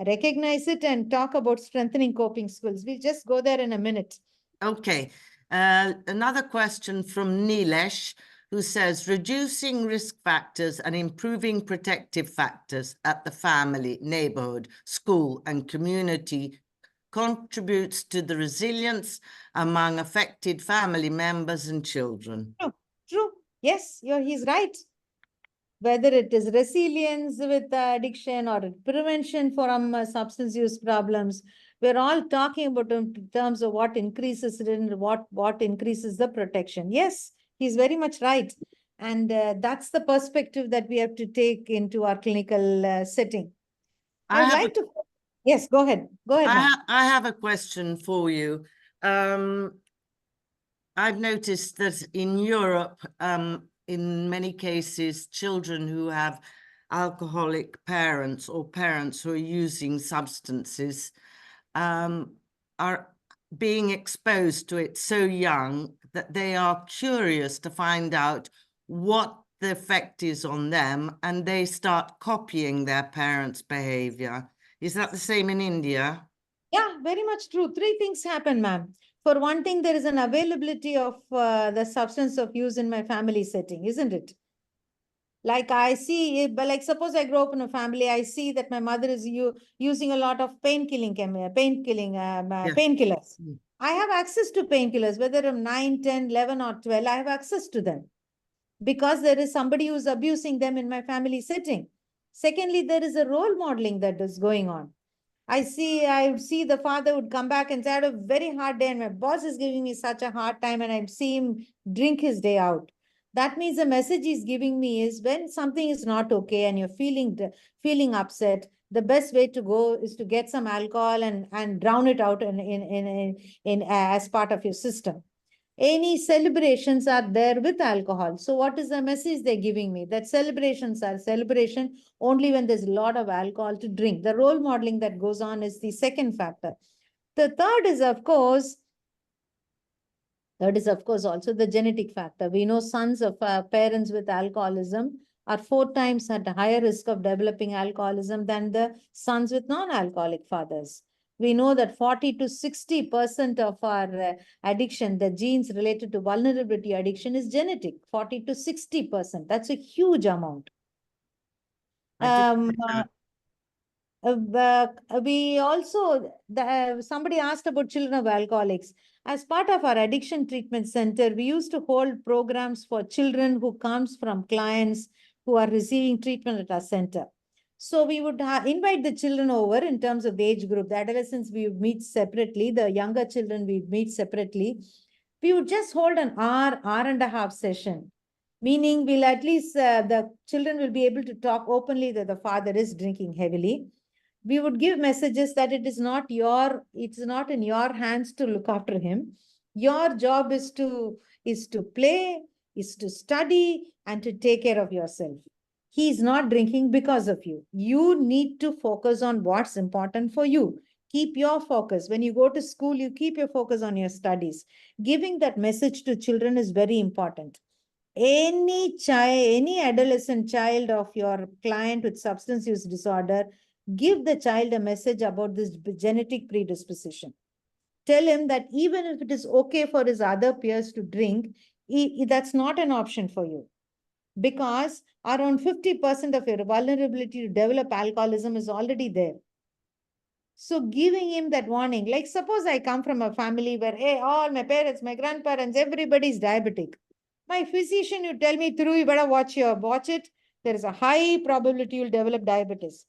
recognize it, and talk about strengthening coping skills. We'll just go there in a minute. Okay. Another question from Nilesh, who says, reducing risk factors and improving protective factors at the family, neighborhood, school, and community contributes to the resilience among affected family members and children. True. Yes, he's right. Whether it is resilience with addiction or prevention from substance use problems, we're all talking about in terms of what increases it and what increases the protection. Yes, he's very much right. And that's the perspective that we have to take into our clinical setting. I would like to... Yes, go ahead. Go ahead, ma'am. I have a question for you. I've noticed that in Europe, in many cases, children who have alcoholic parents or parents who are using substances are being exposed to it so young that they are curious to find out what the effect is on them, and they start copying their parents' behavior. Is that the same in India? Yeah, very much true. Three things happen, ma'am. For one thing, there is an availability of the substance of use in my family setting, isn't it? Like I see, but like suppose I grow up in a family, I see that my mother is using a lot of painkillers. I have access to painkillers, whether I'm 9, 10, 11 or 12, I have access to them because there is somebody who's abusing them in my family setting. Secondly, there is a role modeling that is going on. I would see the father would come back and say, I had a very hard day and my boss is giving me such a hard time, and I'd see him drink his day out. That means the message he's giving me is when something is not okay and you're feeling upset, the best way to go is to get some alcohol and drown it out in as part of your system. Any celebrations are there with alcohol. So what is the message they're giving me? That celebrations are celebration only when there's a lot of alcohol to drink. The role modeling that goes on is the second factor. The third is, of course, also the genetic factor. We know sons of parents with alcoholism are 4 times at a higher risk of developing alcoholism than the sons with non-alcoholic fathers. We know that 40 to 60% of our addiction, the genes related to vulnerability addiction, is genetic. 40 to 60%. That's a huge amount. We also, somebody asked about children of alcoholics. As part of our addiction treatment center, we used to hold programs for children who comes from clients who are receiving treatment at our center. So we would invite the children over in terms of the age group. The adolescents we would meet separately. The younger children we would meet separately. We would just hold an hour and a half session. Meaning we'll at least, the children will be able to talk openly that the father is drinking heavily. We would give messages that it's not in your hands to look after him. Your job is to play, is to study, and to take care of yourself. He's not drinking because of you. You need to focus on what's important for you. Keep your focus. When you go to school, you keep your focus on your studies. Giving that message to children is very important. Any adolescent child of your client with substance use disorder, give the child a message about this genetic predisposition. Tell him that even if it is okay for his other peers to drink, that's not an option for you. Because around 50% of your vulnerability to develop alcoholism is already there. So giving him that warning, like suppose I come from a family where, hey, all my parents, my grandparents, everybody's diabetic. My physician, you tell me through, you better watch it. There is a high probability you'll develop diabetes.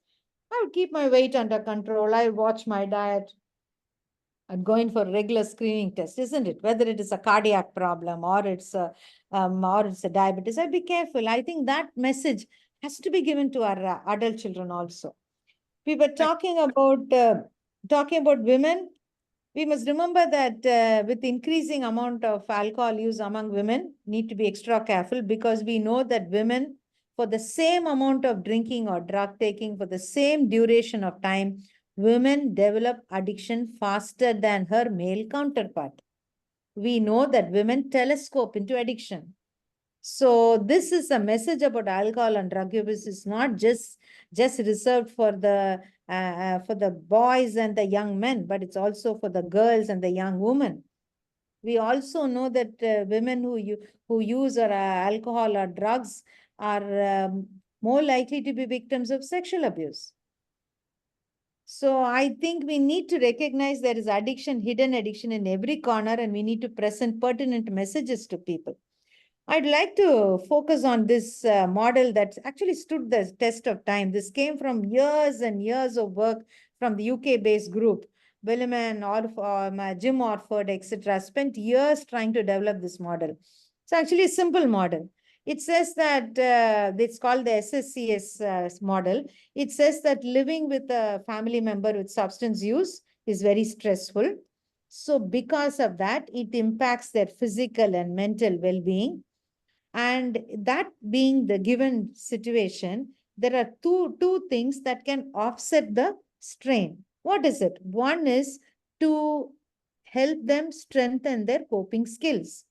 I would keep my weight under control. I would watch my diet. I'd go in for regular screening test, isn't it? Whether it is a cardiac problem or it's a diabetes, I'd be careful. I think that message has to be given to our adult children also. We were talking about women. We must remember that with increasing amount of alcohol use among women, need to be extra careful because we know that women, for the same amount of drinking or drug taking, for the same duration of time, women develop addiction faster than her male counterpart. We know that women telescope into addiction. So this is a message about alcohol and drug use is not just reserved for the boys and the young men, but it's also for the girls and the young women. We also know that women who use alcohol or drugs are more likely to be victims of sexual abuse. So I think we need to recognize there is addiction, hidden addiction in every corner, and we need to present pertinent messages to people. I'd like to focus on this model that actually stood the test of time. This came from years and years of work from the UK-based group. Williman, Jim Orford, etc. spent years trying to develop this model. It's actually a simple model. It says that it's called the SSCS model. It says that living with a family member with substance use is very stressful. So because of that, it impacts their physical and mental well-being. And that being the given situation, there are two things that can offset the strain. What is it? One is to help them strengthen their coping skills,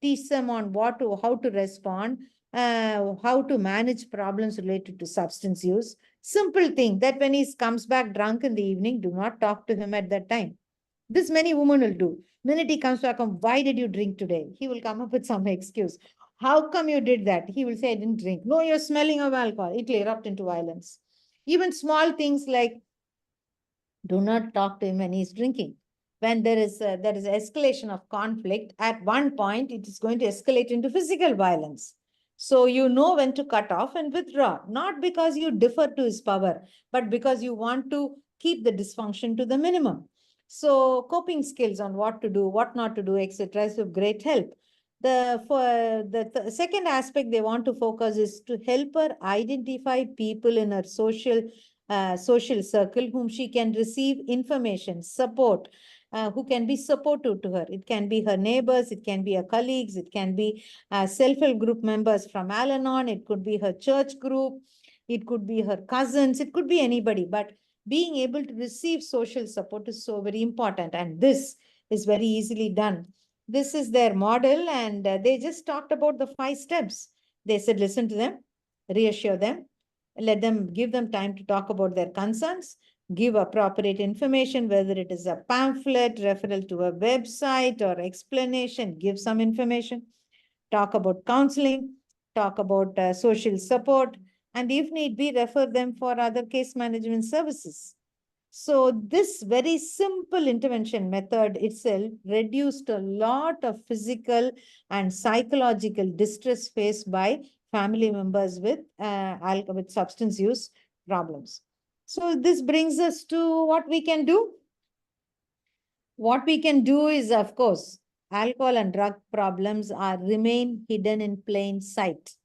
teach them on how to respond, how to manage problems related to substance use. Simple thing that when he comes back drunk in the evening, do not talk to him at that time. This many women will do. Minute he comes back home, why did you drink today? He will come up with some excuse. How come you did that? He will say, I didn't drink. No, you're smelling of alcohol. It will erupt into violence. Even small things like do not talk to him when he's drinking. When there is escalation of conflict, at one point, it is going to escalate into physical violence. So you know when to cut off and withdraw, not because you defer to his power, but because you want to keep the dysfunction to the minimum. So coping skills on what to do, what not to do, etc. is of great help. The second aspect they want to focus is to help her identify people in her social circle whom she can receive information, support, who can be supportive to her. It can be her neighbors, it can be her colleagues, it can be self-help group members from Al-Anon, it could be her church group, it could be her cousins, it could be anybody. But being able to receive social support is so very important. And this is very easily done. This is their model, and they just talked about the 5 steps. They said, listen to them, reassure them, give them time to talk about their concerns, give appropriate information, whether it is a pamphlet, referral to a website or explanation, give some information, talk about counseling, talk about social support, and if need be, refer them for other case management services. So this very simple intervention method itself reduced a lot of physical and psychological distress faced by family members with substance use problems. So this brings us to what we can do. What we can do is, of course, alcohol and drug problems remain hidden in plain sight.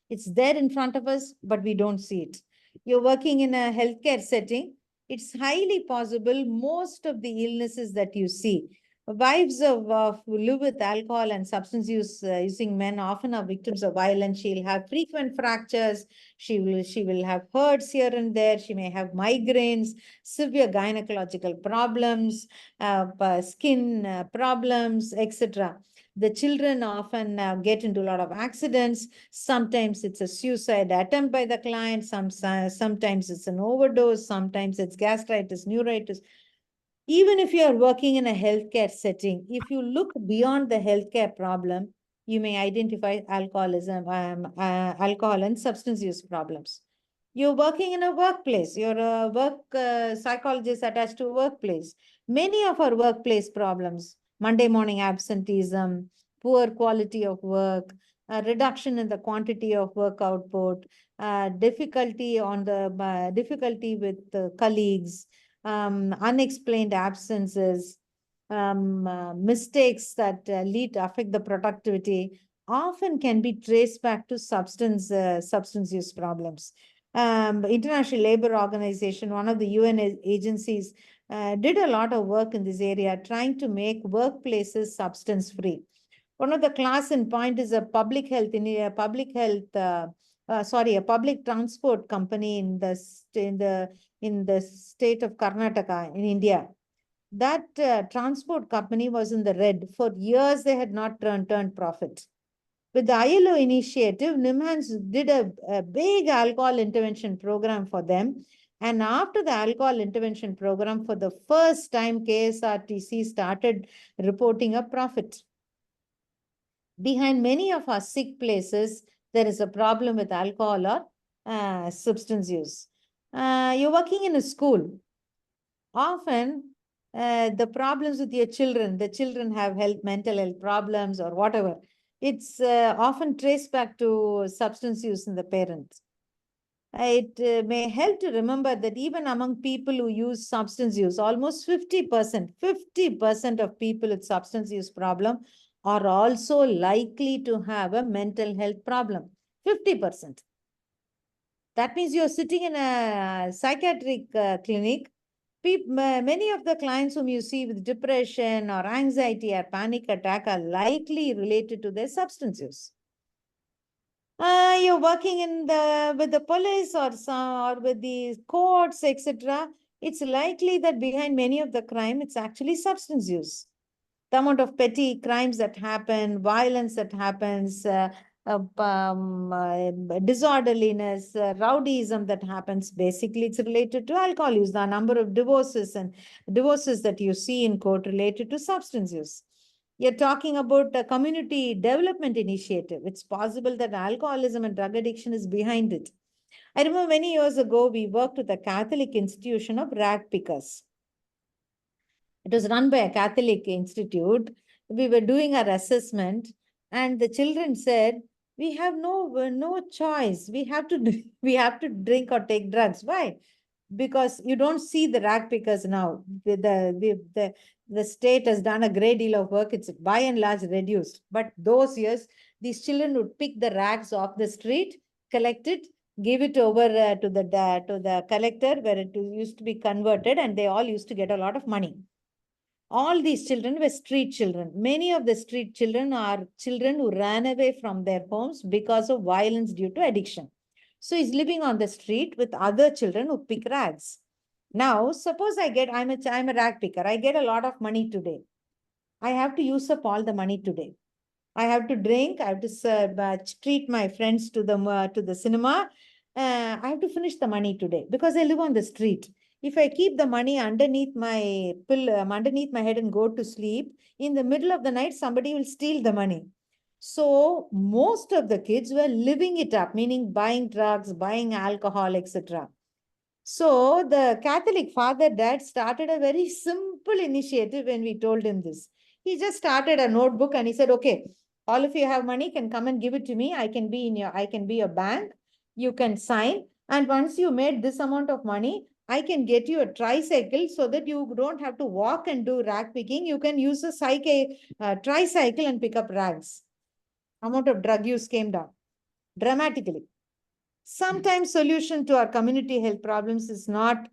It's there in front of us, but we don't see it. You're working in a healthcare setting. It's highly possible most of the illnesses that you see, wives who live with alcohol and substance using men often are victims of violence. She'll have frequent fractures. She will have hurts here and there. She may have migraines, severe gynecological problems, skin problems, etc. The children often get into a lot of accidents. Sometimes it's a suicide attempt by the client. Sometimes it's an overdose. Sometimes it's gastritis, neuritis. Even if you are working in a healthcare setting, if you look beyond the healthcare problem, you may identify alcohol and substance use problems. You're working in a workplace. You're a work psychologist attached to a workplace. Many of our workplace problems, Monday morning absenteeism, poor quality of work, reduction in the quantity of work output, difficulty with colleagues, unexplained absences, mistakes that lead to affect the productivity often can be traced back to substance use problems. International Labour Organization, one of the UN agencies, did a lot of work in this area, trying to make workplaces substance free. One of the class in point is a public transport company in the state of Karnataka in India. That transport company was in the red. For years, they had not turned profit. With the ILO initiative, NIMHANS did a big alcohol intervention program for them. And after the alcohol intervention program, for the first time, KSRTC started reporting a profit. Behind many of our sick places, there is a problem with alcohol or substance use. You're working in a school. Often, the problems with your children, the children have mental health problems or whatever. It's often traced back to substance use in the parents. It may help to remember that even among people who use substance use, almost 50% of people with substance use problem are also likely to have a mental health problem. 50%. That means you're sitting in a psychiatric clinic. Many of the clients whom you see with depression or anxiety or panic attack are likely related to their substance use. You're working with the police or with the courts, etc. It's likely that behind many of the crime, it's actually substance use. The amount of petty crimes that happen, violence that happens, disorderliness, rowdyism that happens, basically it's related to alcohol use. The number of divorces that you see in court related to substance use. You're talking about a community development initiative. It's possible that alcoholism and drug addiction is behind it. I remember many years ago, we worked with a Catholic institution of rag pickers. It was run by a Catholic institute. We were doing our assessment, and the children said, "We have no choice. We have to drink or take drugs." Why? Because you don't see the rag pickers now. The state has done a great deal of work. It's by and large reduced. But those years, these children would pick the rags off the street, collect it, give it over to the collector where it used to be converted, and they all used to get a lot of money. All these children were street children. Many of the street children are children who ran away from their homes because of violence due to addiction. So he's living on the street with other children who pick rags. Now, suppose I'm a rag picker. I get a lot of money today. I have to use up all the money today. I have to drink. I have to treat my friends to the cinema. I have to finish the money today because I live on the street. If I keep the money underneath my underneath my head and go to sleep, in the middle of the night, somebody will steal the money. So most of the kids were living it up, meaning buying drugs, buying alcohol, etc. So the Catholic dad started a very simple initiative when we told him this. He just started a notebook and he said, "Okay, all of you have money, can come and give it to me. I can be your bank. You can sign. And once you made this amount of money, I can get you a tricycle so that you don't have to walk and do rag picking. You can use a tricycle and pick up rags." Amount of drug use came down dramatically. Sometimes solution to our community health problems is not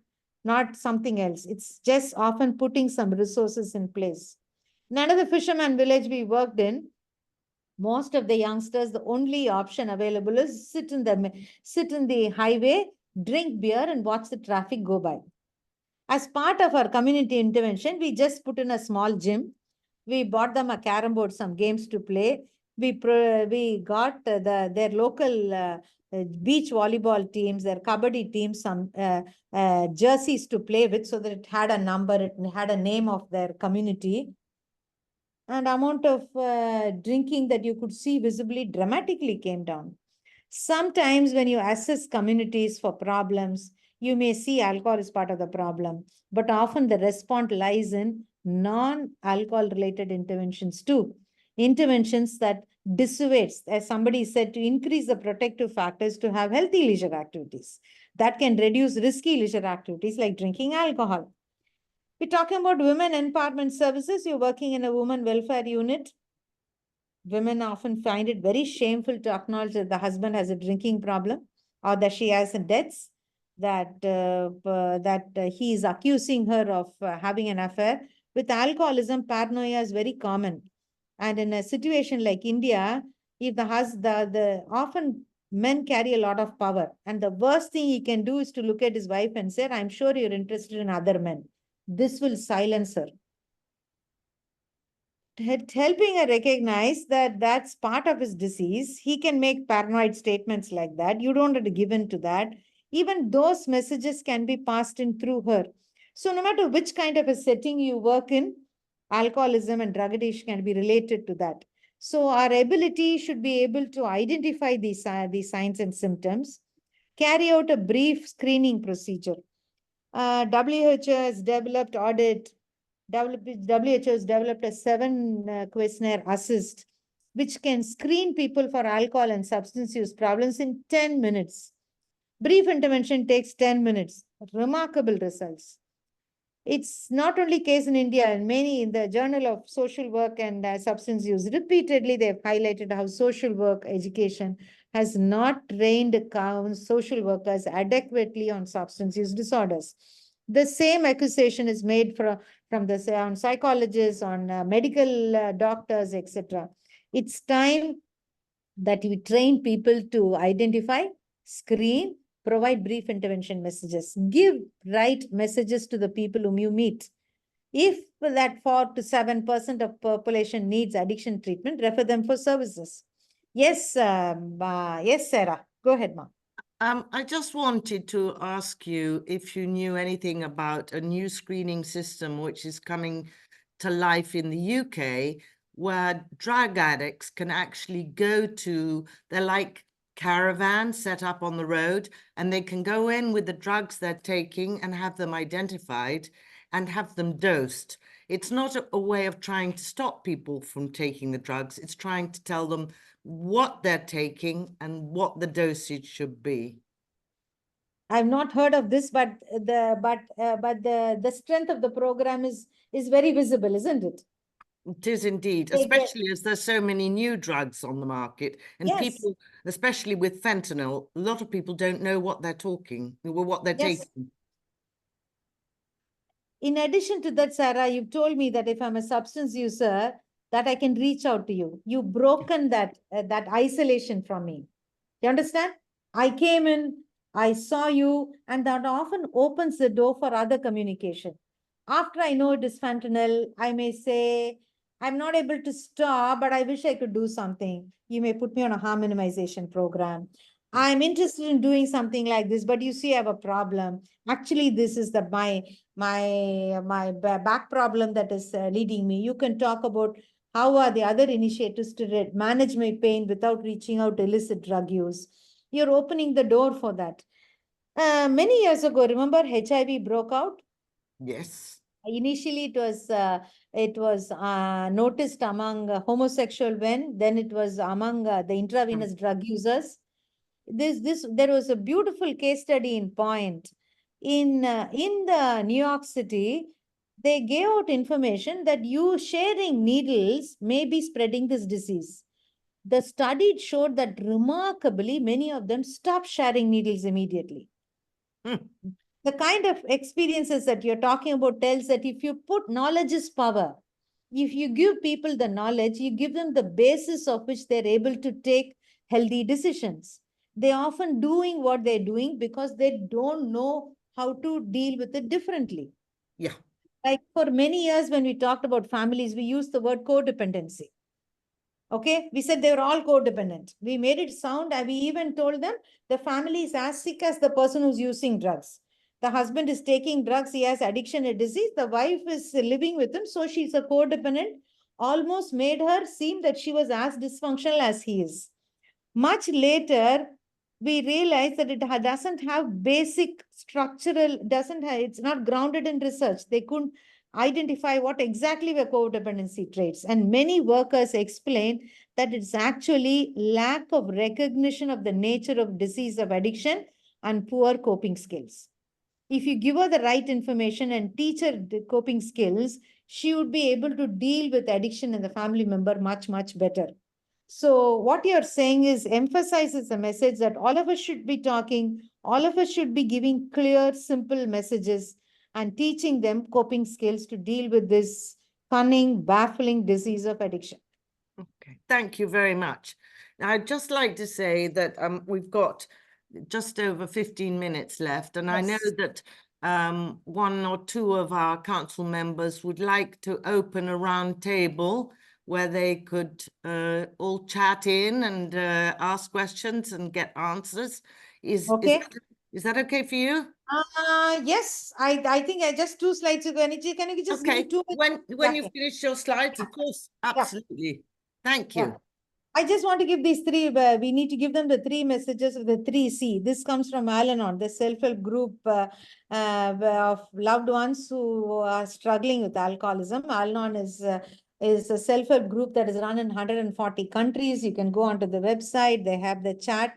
something else. It's just often putting some resources in place. In another fisherman village we worked in, most of the youngsters, the only option available is sit in the highway, drink beer, and watch the traffic go by. As part of our community intervention, we just put in a small gym. We bought them a carom board, some games to play. We got their local beach volleyball teams, their kabaddi teams, some jerseys to play with so that it had a number, it had a name of their community. And amount of drinking that you could see visibly dramatically came down. Sometimes when you assess communities for problems, you may see alcohol is part of the problem, but often the response lies in non-alcohol related interventions too. Interventions that dissuades, as somebody said, to increase the protective factors to have healthy leisure activities that can reduce risky leisure activities like drinking alcohol. We're talking about women empowerment services. You're working in a women welfare unit. Women often find it very shameful to acknowledge that the husband has a drinking problem or that she has a debts, that he is accusing her of having an affair. With alcoholism, paranoia is very common. And in a situation like India, if the often men carry a lot of power, and the worst thing he can do is to look at his wife and say, I'm sure you're interested in other men. This will silence her. Helping her recognize that that's part of his disease. He can make paranoid statements like that. You don't have to give in to that. Even those messages can be passed in through her. So no matter which kind of a setting you work in, alcoholism and drug addiction can be related to that. So our ability should be able to identify these signs and symptoms, carry out a brief screening procedure. WHO has developed WHO has developed a 7 questionnaire assist, which can screen people for alcohol and substance use problems in 10 minutes. Brief intervention takes 10 minutes. Remarkable results. It's not only case in India, and many in the Journal of Social Work and Substance Use, repeatedly they've highlighted how social work education has not trained social workers adequately on substance use disorders. The same accusation is made from the on psychologists, on medical doctors, etc. It's time that we train people to identify, screen, provide brief intervention messages, give right messages to the people whom you meet. If that 4 to 7% of population needs addiction treatment, refer them for services. Yes, yes, Sarah. Go ahead, Ma. I just wanted to ask you if you knew anything about a new screening system which is coming to life in the UK, where drug addicts can actually go to, they're like caravans set up on the road, and they can go in with the drugs they're taking and have them identified and have them dosed. It's not a way of trying to stop people from taking the drugs. It's trying to tell them what they're taking and what the dosage should be. I've not heard of this, but the strength of the program is very visible, isn't it? It is indeed, They get- especially as there's so many new drugs on the market, and Yes. people, especially with fentanyl, a lot of people don't know what they're talking, or what they're Yes. taking. In addition to that, Sarah, you've told me that if I'm a substance user, that I can reach out to you. You've broken that isolation from me. You understand? I came in, I saw you, and that often opens the door for other communication. After I know it is fentanyl, I may say, I'm not able to stop, but I wish I could do something. You may put me on a harm minimization program. I'm interested in doing something like this, but you see, I have a problem. Actually, this is my back problem that is leading me. You can talk about how are the other initiatives to manage my pain without reaching out to illicit drug use. You're opening the door for that. Many years ago, remember HIV broke out? Yes. Initially, it was noticed among homosexual men. Then it was among the intravenous drug users. There was a beautiful case study in Point. In the New York City, they gave out information that you sharing needles may be spreading this disease. The study showed that remarkably many of them stopped sharing needles immediately. The kind of experiences that you're talking about tells that if you put knowledge is power, if you give people the knowledge, you give them the basis of which they're able to take healthy decisions. They're often doing what they're doing because they don't know how to deal with it differently. Yeah. Like for many years, when we talked about families, we used the word codependency. Okay, we said they were all codependent. We made it sound, and we even told them the family is as sick as the person who's using drugs. The husband is taking drugs, he has addiction, a disease. The wife is living with him, so she's a codependent. Almost made her seem that she was as dysfunctional as he is. Much later, we realize that it doesn't have basic structural, it's not grounded in research. They couldn't identify what exactly were codependency traits. And many workers explain that it's actually lack of recognition of the nature of disease of addiction and poor coping skills. If you give her the right information and teach her the coping skills, she would be able to deal with addiction in the family member much, much better. So what you're saying is emphasizes the message that all of us should be talking, all of us should be giving clear, simple messages and teaching them coping skills to deal with this cunning, baffling disease of addiction. Okay, thank you very much. Now, I'd just like to say that we've got just over 15 minutes left, and I know Yes. that one or two of our council members would like to open a round table where they could all chat in and ask questions and get answers. Okay. Is that okay for you? Yes, I think I just 2 slides ago. Can you just give me Okay, 2 minutes? when you Yeah. finish your slides, of course, absolutely. Thank you. Yeah. I just want to give these three, we need to give them the 3 messages of the 3C. This comes from Al-Anon, the self-help group of loved ones who are struggling with alcoholism. Al-Anon is a self-help group that is run in 140 countries. You can go onto the website. They have the chat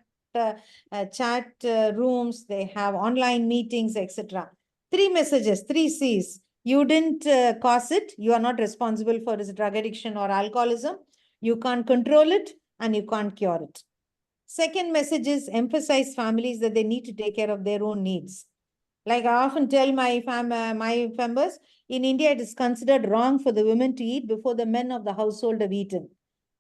rooms. They have online meetings, etc. 3 messages, 3 C's. You didn't cause it. You are not responsible for his drug addiction or alcoholism. You can't control it and you can't cure it. Second message is emphasize families that they need to take care of their own needs. Like I often tell my members, in India, it is considered wrong for the women to eat before the men of the household have eaten.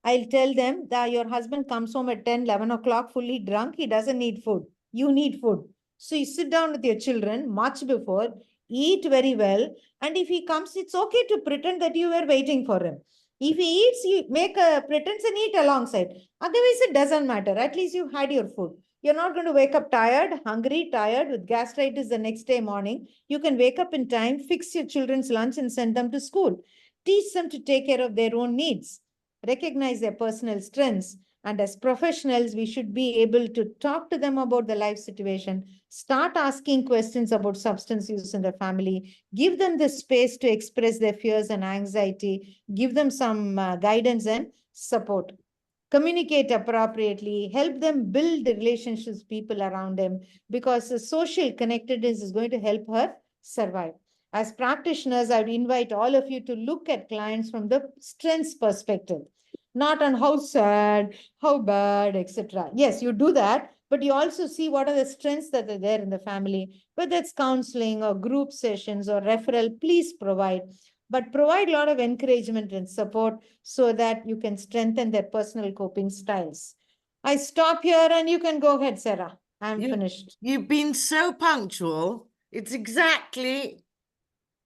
I'll tell them that your husband comes home at 10, 11 o'clock fully drunk. He doesn't need food. You need food. So you sit down with your children much before, eat very well. And if he comes, it's okay to pretend that you were waiting for him. If he eats, you make a pretense and eat alongside. Otherwise, it doesn't matter. At least you had your food. You're not going to wake up tired, hungry, tired with gastritis the next day morning. You can wake up in time, fix your children's lunch and send them to school. Teach them to take care of their own needs. Recognize their personal strengths. And as professionals, we should be able to talk to them about the life situation, start asking questions about substance use in the family, give them the space to express their fears and anxiety, give them some guidance and support. Communicate appropriately, help them build the relationships with people around them, because the social connectedness is going to help her survive. As practitioners, I would invite all of you to look at clients from the strengths perspective, not on how sad, how bad, etc. Yes, you do that, but you also see what are the strengths that are there in the family, whether it's counseling or group sessions or referral, please provide. But provide a lot of encouragement and support so that you can strengthen their personal coping styles. I stop here and you can go ahead, Sarah. I'm finished. You've been so punctual. It's exactly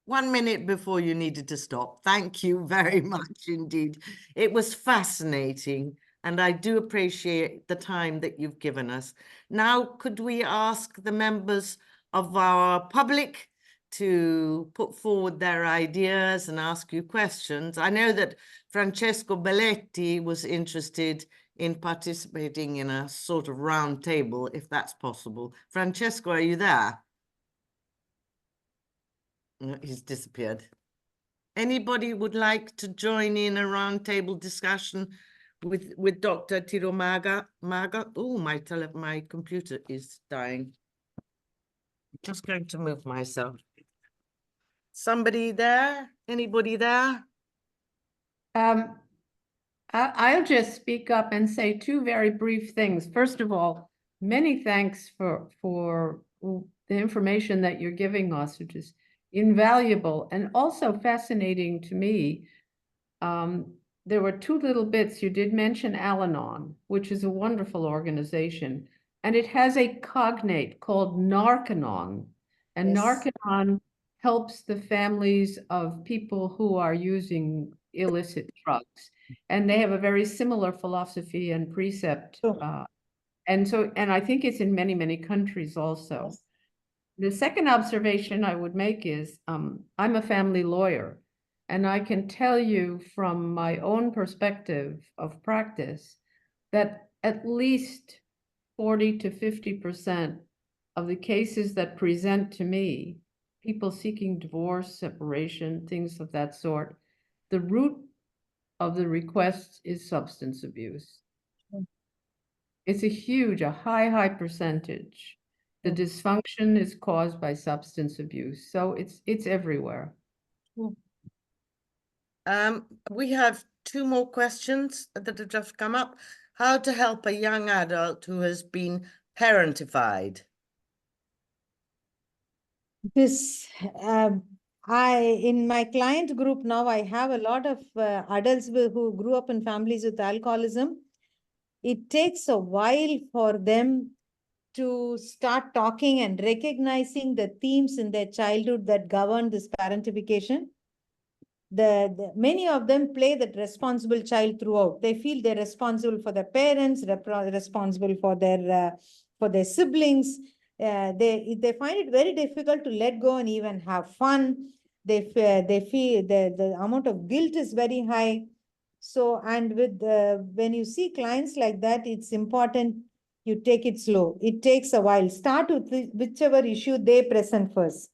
1 minute before you needed to stop. Thank you very much indeed. It was fascinating, and I do appreciate the time that you've given us. Now, could we ask the members of our public to put forward their ideas and ask you questions? I know that Francesco Belletti was interested in participating in a sort of round table, if that's possible. Francesco, are you there? He's disappeared. Anybody would like to join in a roundtable discussion with Dr. Thirumagal? Oh, my computer is dying. I'm just going to move myself. Somebody there? Anybody there? I'll just speak up and say 2 very brief things. First of all, many thanks for the information that you're giving us, which is invaluable and also fascinating to me. There were 2 little bits. You did mention Al-Anon, which is a wonderful organization, and it has a cognate called Narcanon, and Yes. Narcanon helps the families of people who are using illicit drugs, and they have a very similar philosophy and precept. Sure. And I think it's in many, many countries also. Yes. The second observation I would make is I'm a family lawyer, and I can tell you from my own perspective of practice that at least 40 to 50% of the cases that present to me, people seeking divorce, separation, things of that sort, the root of the request is substance abuse. It's a high percentage. The dysfunction is caused by substance abuse. So it's everywhere. We have two more questions that have just come up. How to help a young adult who has been parentified? This, in my client group now, I have a lot of adults who grew up in families with alcoholism. It takes a while for them to start talking and recognizing the themes in their childhood that govern this parentification. Many of them play that responsible child throughout. They feel they're responsible for their parents, responsible for their siblings. They find it very difficult to let go and even have fun. They feel the amount of guilt is very high. So, and when you see clients like that, it's important you take it slow. It takes a while. Start with whichever issue they present first.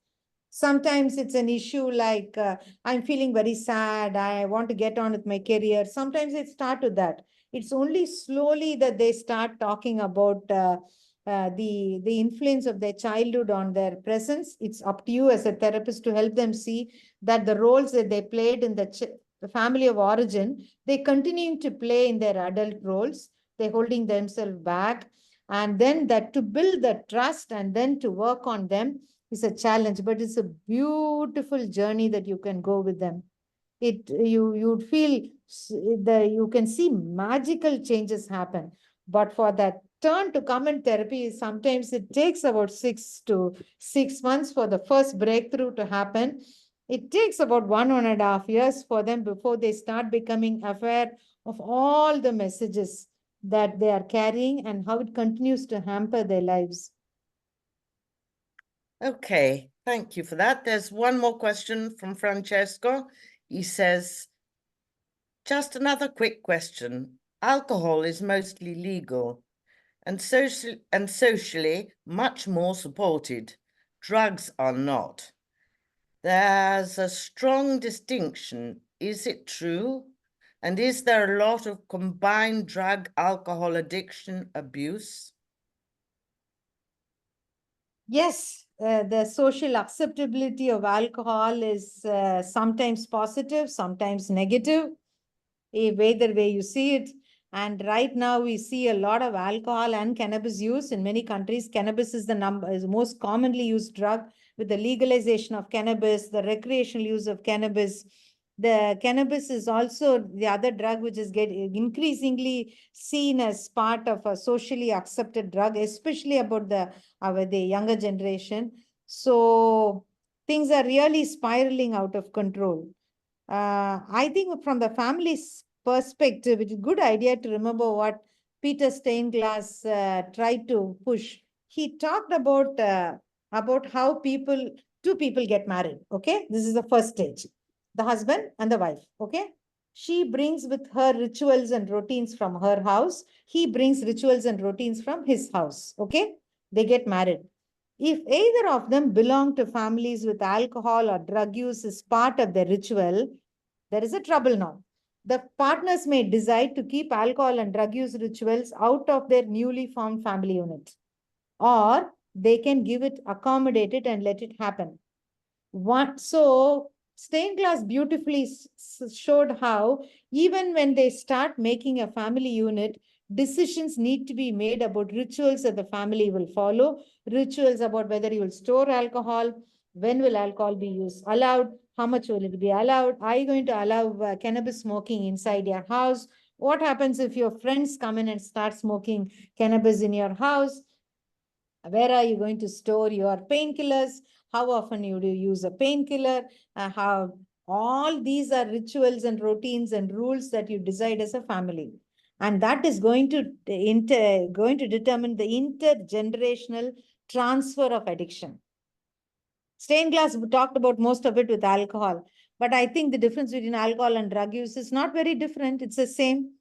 Sometimes it's an issue like, I'm feeling very sad. I want to get on with my career. Sometimes it starts with that. It's only slowly that they start talking about the influence of their childhood on their presence. It's up to you as a therapist to help them see that the roles that they played in the family of origin, they continue to play in their adult roles. They're holding themselves back. And then that to build the trust and then to work on them is a challenge, but it's a beautiful journey that you can go with them. You'd feel you can see magical changes happen. But for that turn to come in therapy, sometimes it takes about 6 months for the first breakthrough to happen. It takes about 1.5 years for them before they start becoming aware of all the messages that they are carrying and how it continues to hamper their lives. Okay, thank you for that. There's one more question from Francesco. He says, just another quick question. Alcohol is mostly legal and socially much more supported. Drugs are not. There's a strong distinction. Is it true? And is there a lot of combined drug alcohol addiction abuse? Yes, the social acceptability of alcohol is sometimes positive, sometimes negative, either way you see it. And right now we see a lot of alcohol and cannabis use in many countries. Cannabis is the most commonly used drug. With the legalization of cannabis, the recreational use of cannabis, the cannabis is also the other drug which is increasingly seen as part of a socially accepted drug, especially about the younger generation. So things are really spiraling out of control. I think from the family's perspective, it's a good idea to remember what Peter Steinglass tried to push. He talked about how two people get married. Okay, this is the first stage, the husband and the wife. Okay, she brings with her rituals and routines from her house. He brings rituals and routines from his house. Okay, they get married. If either of them belong to families with alcohol or drug use as part of their ritual, there is a trouble now. The partners may decide to keep alcohol and drug use rituals out of their newly formed family unit, or they can give it, accommodate it, and let it happen. So Steinglass beautifully showed how even when they start making a family unit, decisions need to be made about rituals that the family will follow, rituals about whether you will store alcohol, when will alcohol be allowed, how much will it be allowed, are you going to allow cannabis smoking inside your house, what happens if your friends come in and start smoking cannabis in your house, where are you going to store your painkillers? How often you do use a painkiller? How all these are rituals and routines and rules that you decide as a family. And that is going to determine the intergenerational transfer of addiction. Steinglass talked about most of it with alcohol, but I think the difference between alcohol and drug use is not very different. It's the same.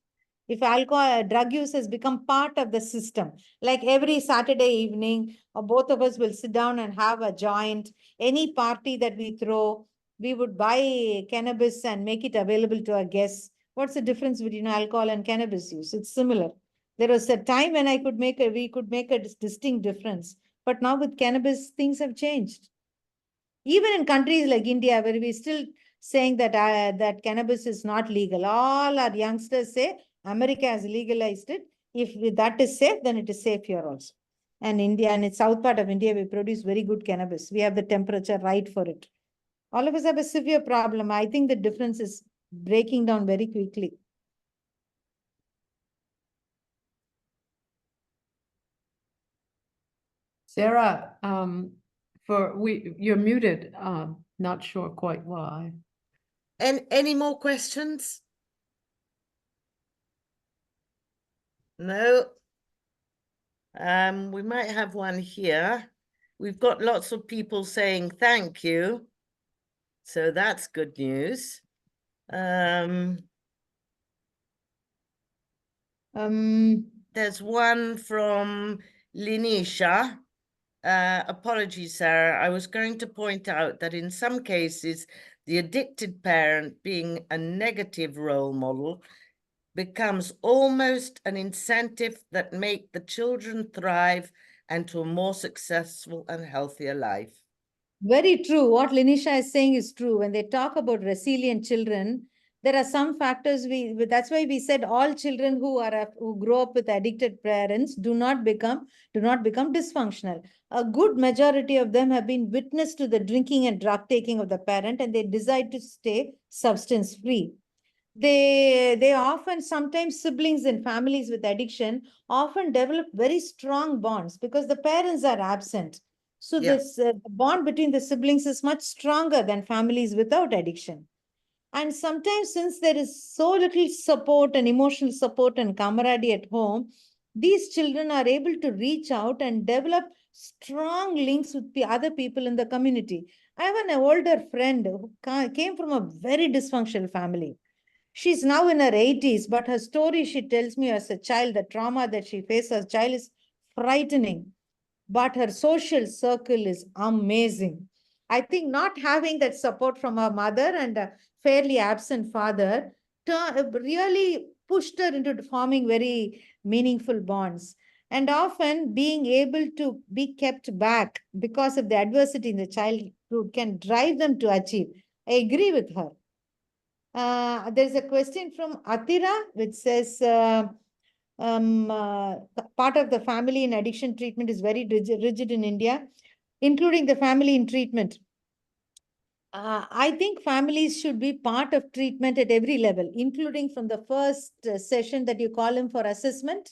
If alcohol, drug use has become part of the system, like every Saturday evening, or both of us will sit down and have a joint, any party that we throw, we would buy cannabis and make it available to our guests. What's the difference between alcohol and cannabis use? It's similar. There was a time when we could make a distinct difference. But now with cannabis, things have changed. Even in countries like India, where we still saying that that cannabis is not legal, all our youngsters say America has legalized it. If that is safe, then it is safe here also. And India, and its south part of India, we produce very good cannabis. We have the temperature right for it. All of us have a severe problem. I think the difference is breaking down very quickly. Sarah, you're muted. Not sure quite why. And any more questions? No. We might have one here. We've got lots of people saying thank you. So that's good news. There's one from Linisha. Apologies, Sarah. I was going to point out that in some cases, the addicted parent being a negative role model becomes almost an incentive that make the children thrive and to a more successful and healthier life. Very true. What Linisha is saying is true. When they talk about resilient children, there are some factors that's why we said all children who grow up with addicted parents do not become dysfunctional. A good majority of them have been witness to the drinking and drug taking of the parent, and they decide to stay substance free. They often, sometimes siblings in families with addiction often develop very strong bonds because the parents are absent. So this bond between the siblings is much stronger than families without addiction. And sometimes, since there is so little support and emotional support and camaraderie at home, these children are able to reach out and develop strong links with the other people in the community. I have an older friend who came from a very dysfunctional family. She's now in her 80s, but her story she tells me as a child, the trauma that she faced as a child is frightening. But her social circle is amazing. I think not having that support from her mother and a fairly absent father really pushed her into forming very meaningful bonds. And often being able to be kept back because of the adversity in the childhood can drive them to achieve. I agree with her. There's a question from Atira, which says, part of the family in addiction treatment is very rigid in India, including the family in treatment. I think families should be part of treatment at every level, including from the first session that you call in for assessment.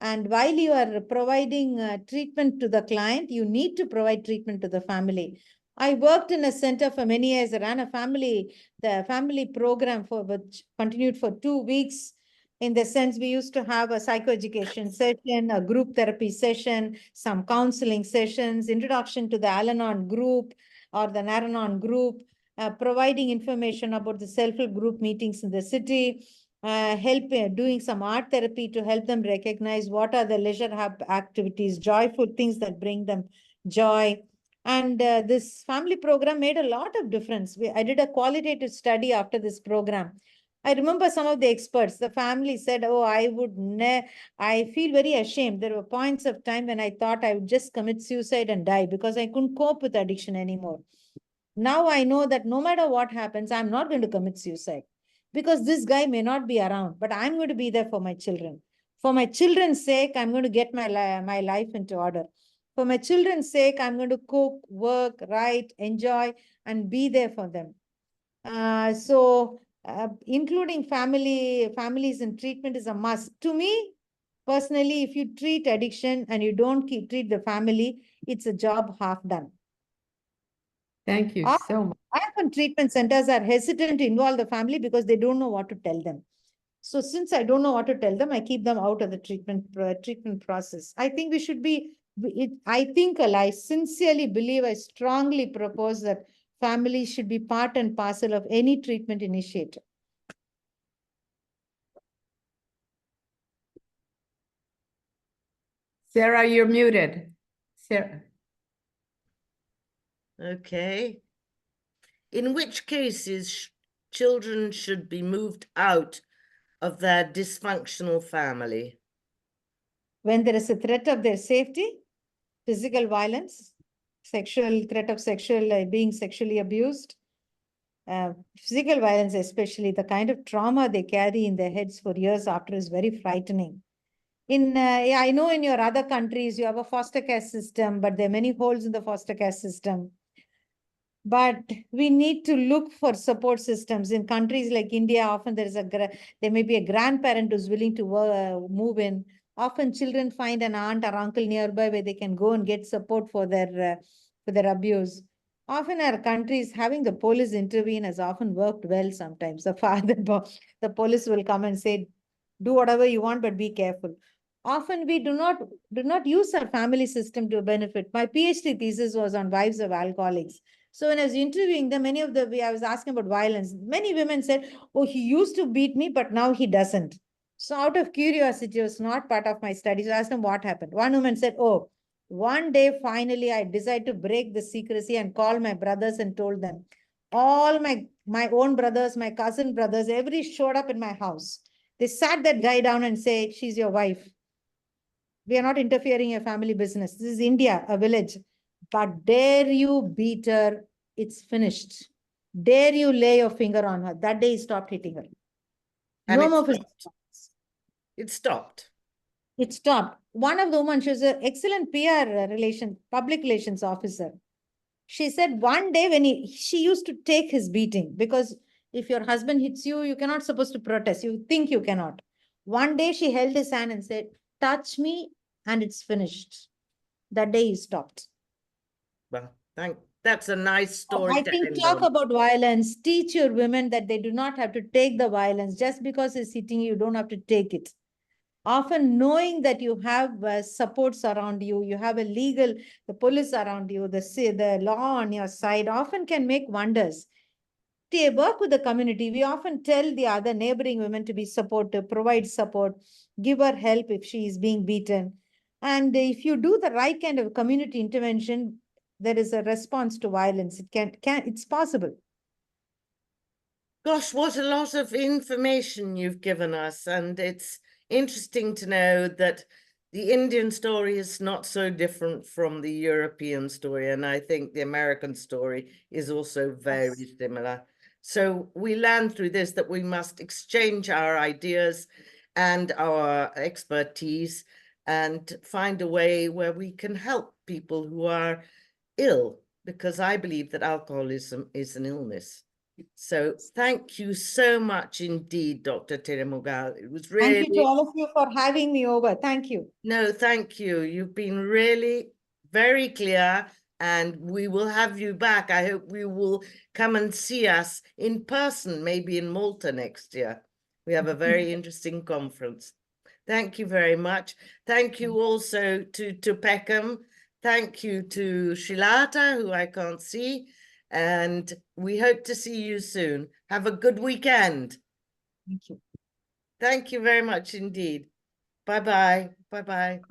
And while you are providing treatment to the client, you need to provide treatment to the family. I worked in a center for many years. I ran the family program which continued for 2 weeks. In the sense, we used to have a psychoeducation session, a group therapy session, some counseling sessions, introduction to the Al-Anon group or the Naranon group, providing information about the self-help group meetings in the city, doing some art therapy to help them recognize what are the leisure activities, joyful things that bring them joy. And this family program made a lot of difference. I did a qualitative study after this program. I remember some of the experts, the family said, oh, I feel very ashamed. There were points of time when I thought I would just commit suicide and die because I couldn't cope with addiction anymore. Now I know that no matter what happens, I'm not going to commit suicide because this guy may not be around, but I'm going to be there for my children. For my children's sake, I'm going to get my life into order. For my children's sake, I'm going to cook, work, write, enjoy, and be there for them. Including families in treatment is a must. To me, personally, if you treat addiction and you don't treat the family, it's a job half done. Thank you so much. Often treatment centers are hesitant to involve the family because they don't know what to tell them. So since I don't know what to tell them, I keep them out of the treatment process. I think we should be, I sincerely believe, I strongly propose that families should be part and parcel of any treatment initiative. Sarah, you're muted. Sarah. Okay. In which cases children should be moved out of their dysfunctional family? When there is a threat of their safety, physical violence, threat of being sexually abused, physical violence, especially the kind of trauma they carry in their heads for years after is very frightening. I know in your other countries you have a foster care system, but there are many holes in the foster care system. But we need to look for support systems. In countries like India, often there may be a grandparent who's willing to move in. Often children find an aunt or uncle nearby where they can go and get support for their abuse. Often our countries, having the police intervene has often worked well sometimes. The police will come and say, do whatever you want, but be careful. Often we do not use our family system to benefit. My PhD thesis was on wives of alcoholics. So when I was interviewing them, I was asking about violence. Many women said, oh, he used to beat me, but now he doesn't. So out of curiosity, it was not part of my studies. So I asked them what happened. One woman said, oh, one day, finally, I decided to break the secrecy and call my brothers and told them. All my own brothers, my cousin brothers, every showed up in my house. They sat that guy down and say, she's your wife. We are not interfering in your family business. This is India, a village. But dare you beat her, it's finished. Dare you lay your finger on her. That day he stopped hitting her. And No it more stopped. physical. It stopped. It stopped. One of the women, she was an excellent public relations officer. She said one day when she used to take his beating, because if your husband hits you, you cannot supposed to protest. You think you cannot. One day she held his hand and said, touch me and it's finished. That day he stopped. Well, that's a nice story I to think end talk on. about violence. Teach your women that they do not have to take the violence. Just because it's hitting you, you don't have to take it. Often knowing that you have supports around you, you have the police around you, the law on your side, often can make wonders. To work with the community, we often tell the other neighboring women to be supportive, provide support, give her help if she is being beaten. And if you do the right kind of community intervention, there is a response to violence. It's possible. Gosh, what a lot of information you've given us. And it's interesting to know that the Indian story is not so different from the European story. And I think the American story is also very similar. So we learn through this that we must exchange our ideas and our expertise and find a way where we can help people who are ill, because I believe that alcoholism is an illness. So thank you so much indeed, Dr. Thirumagal. It was really... Thank you to all of you for having me over. Thank you. No, thank you. You've been really very clear, and we will have you back. I hope you will come and see us in person, maybe in Malta next year. We have a very interesting conference. Thank you very much. Thank you also to Peckham. Thank you to Shilata, who I can't see. And we hope to see you soon. Have a good weekend. Thank you. Thank you very much indeed. Bye-bye. Bye-bye.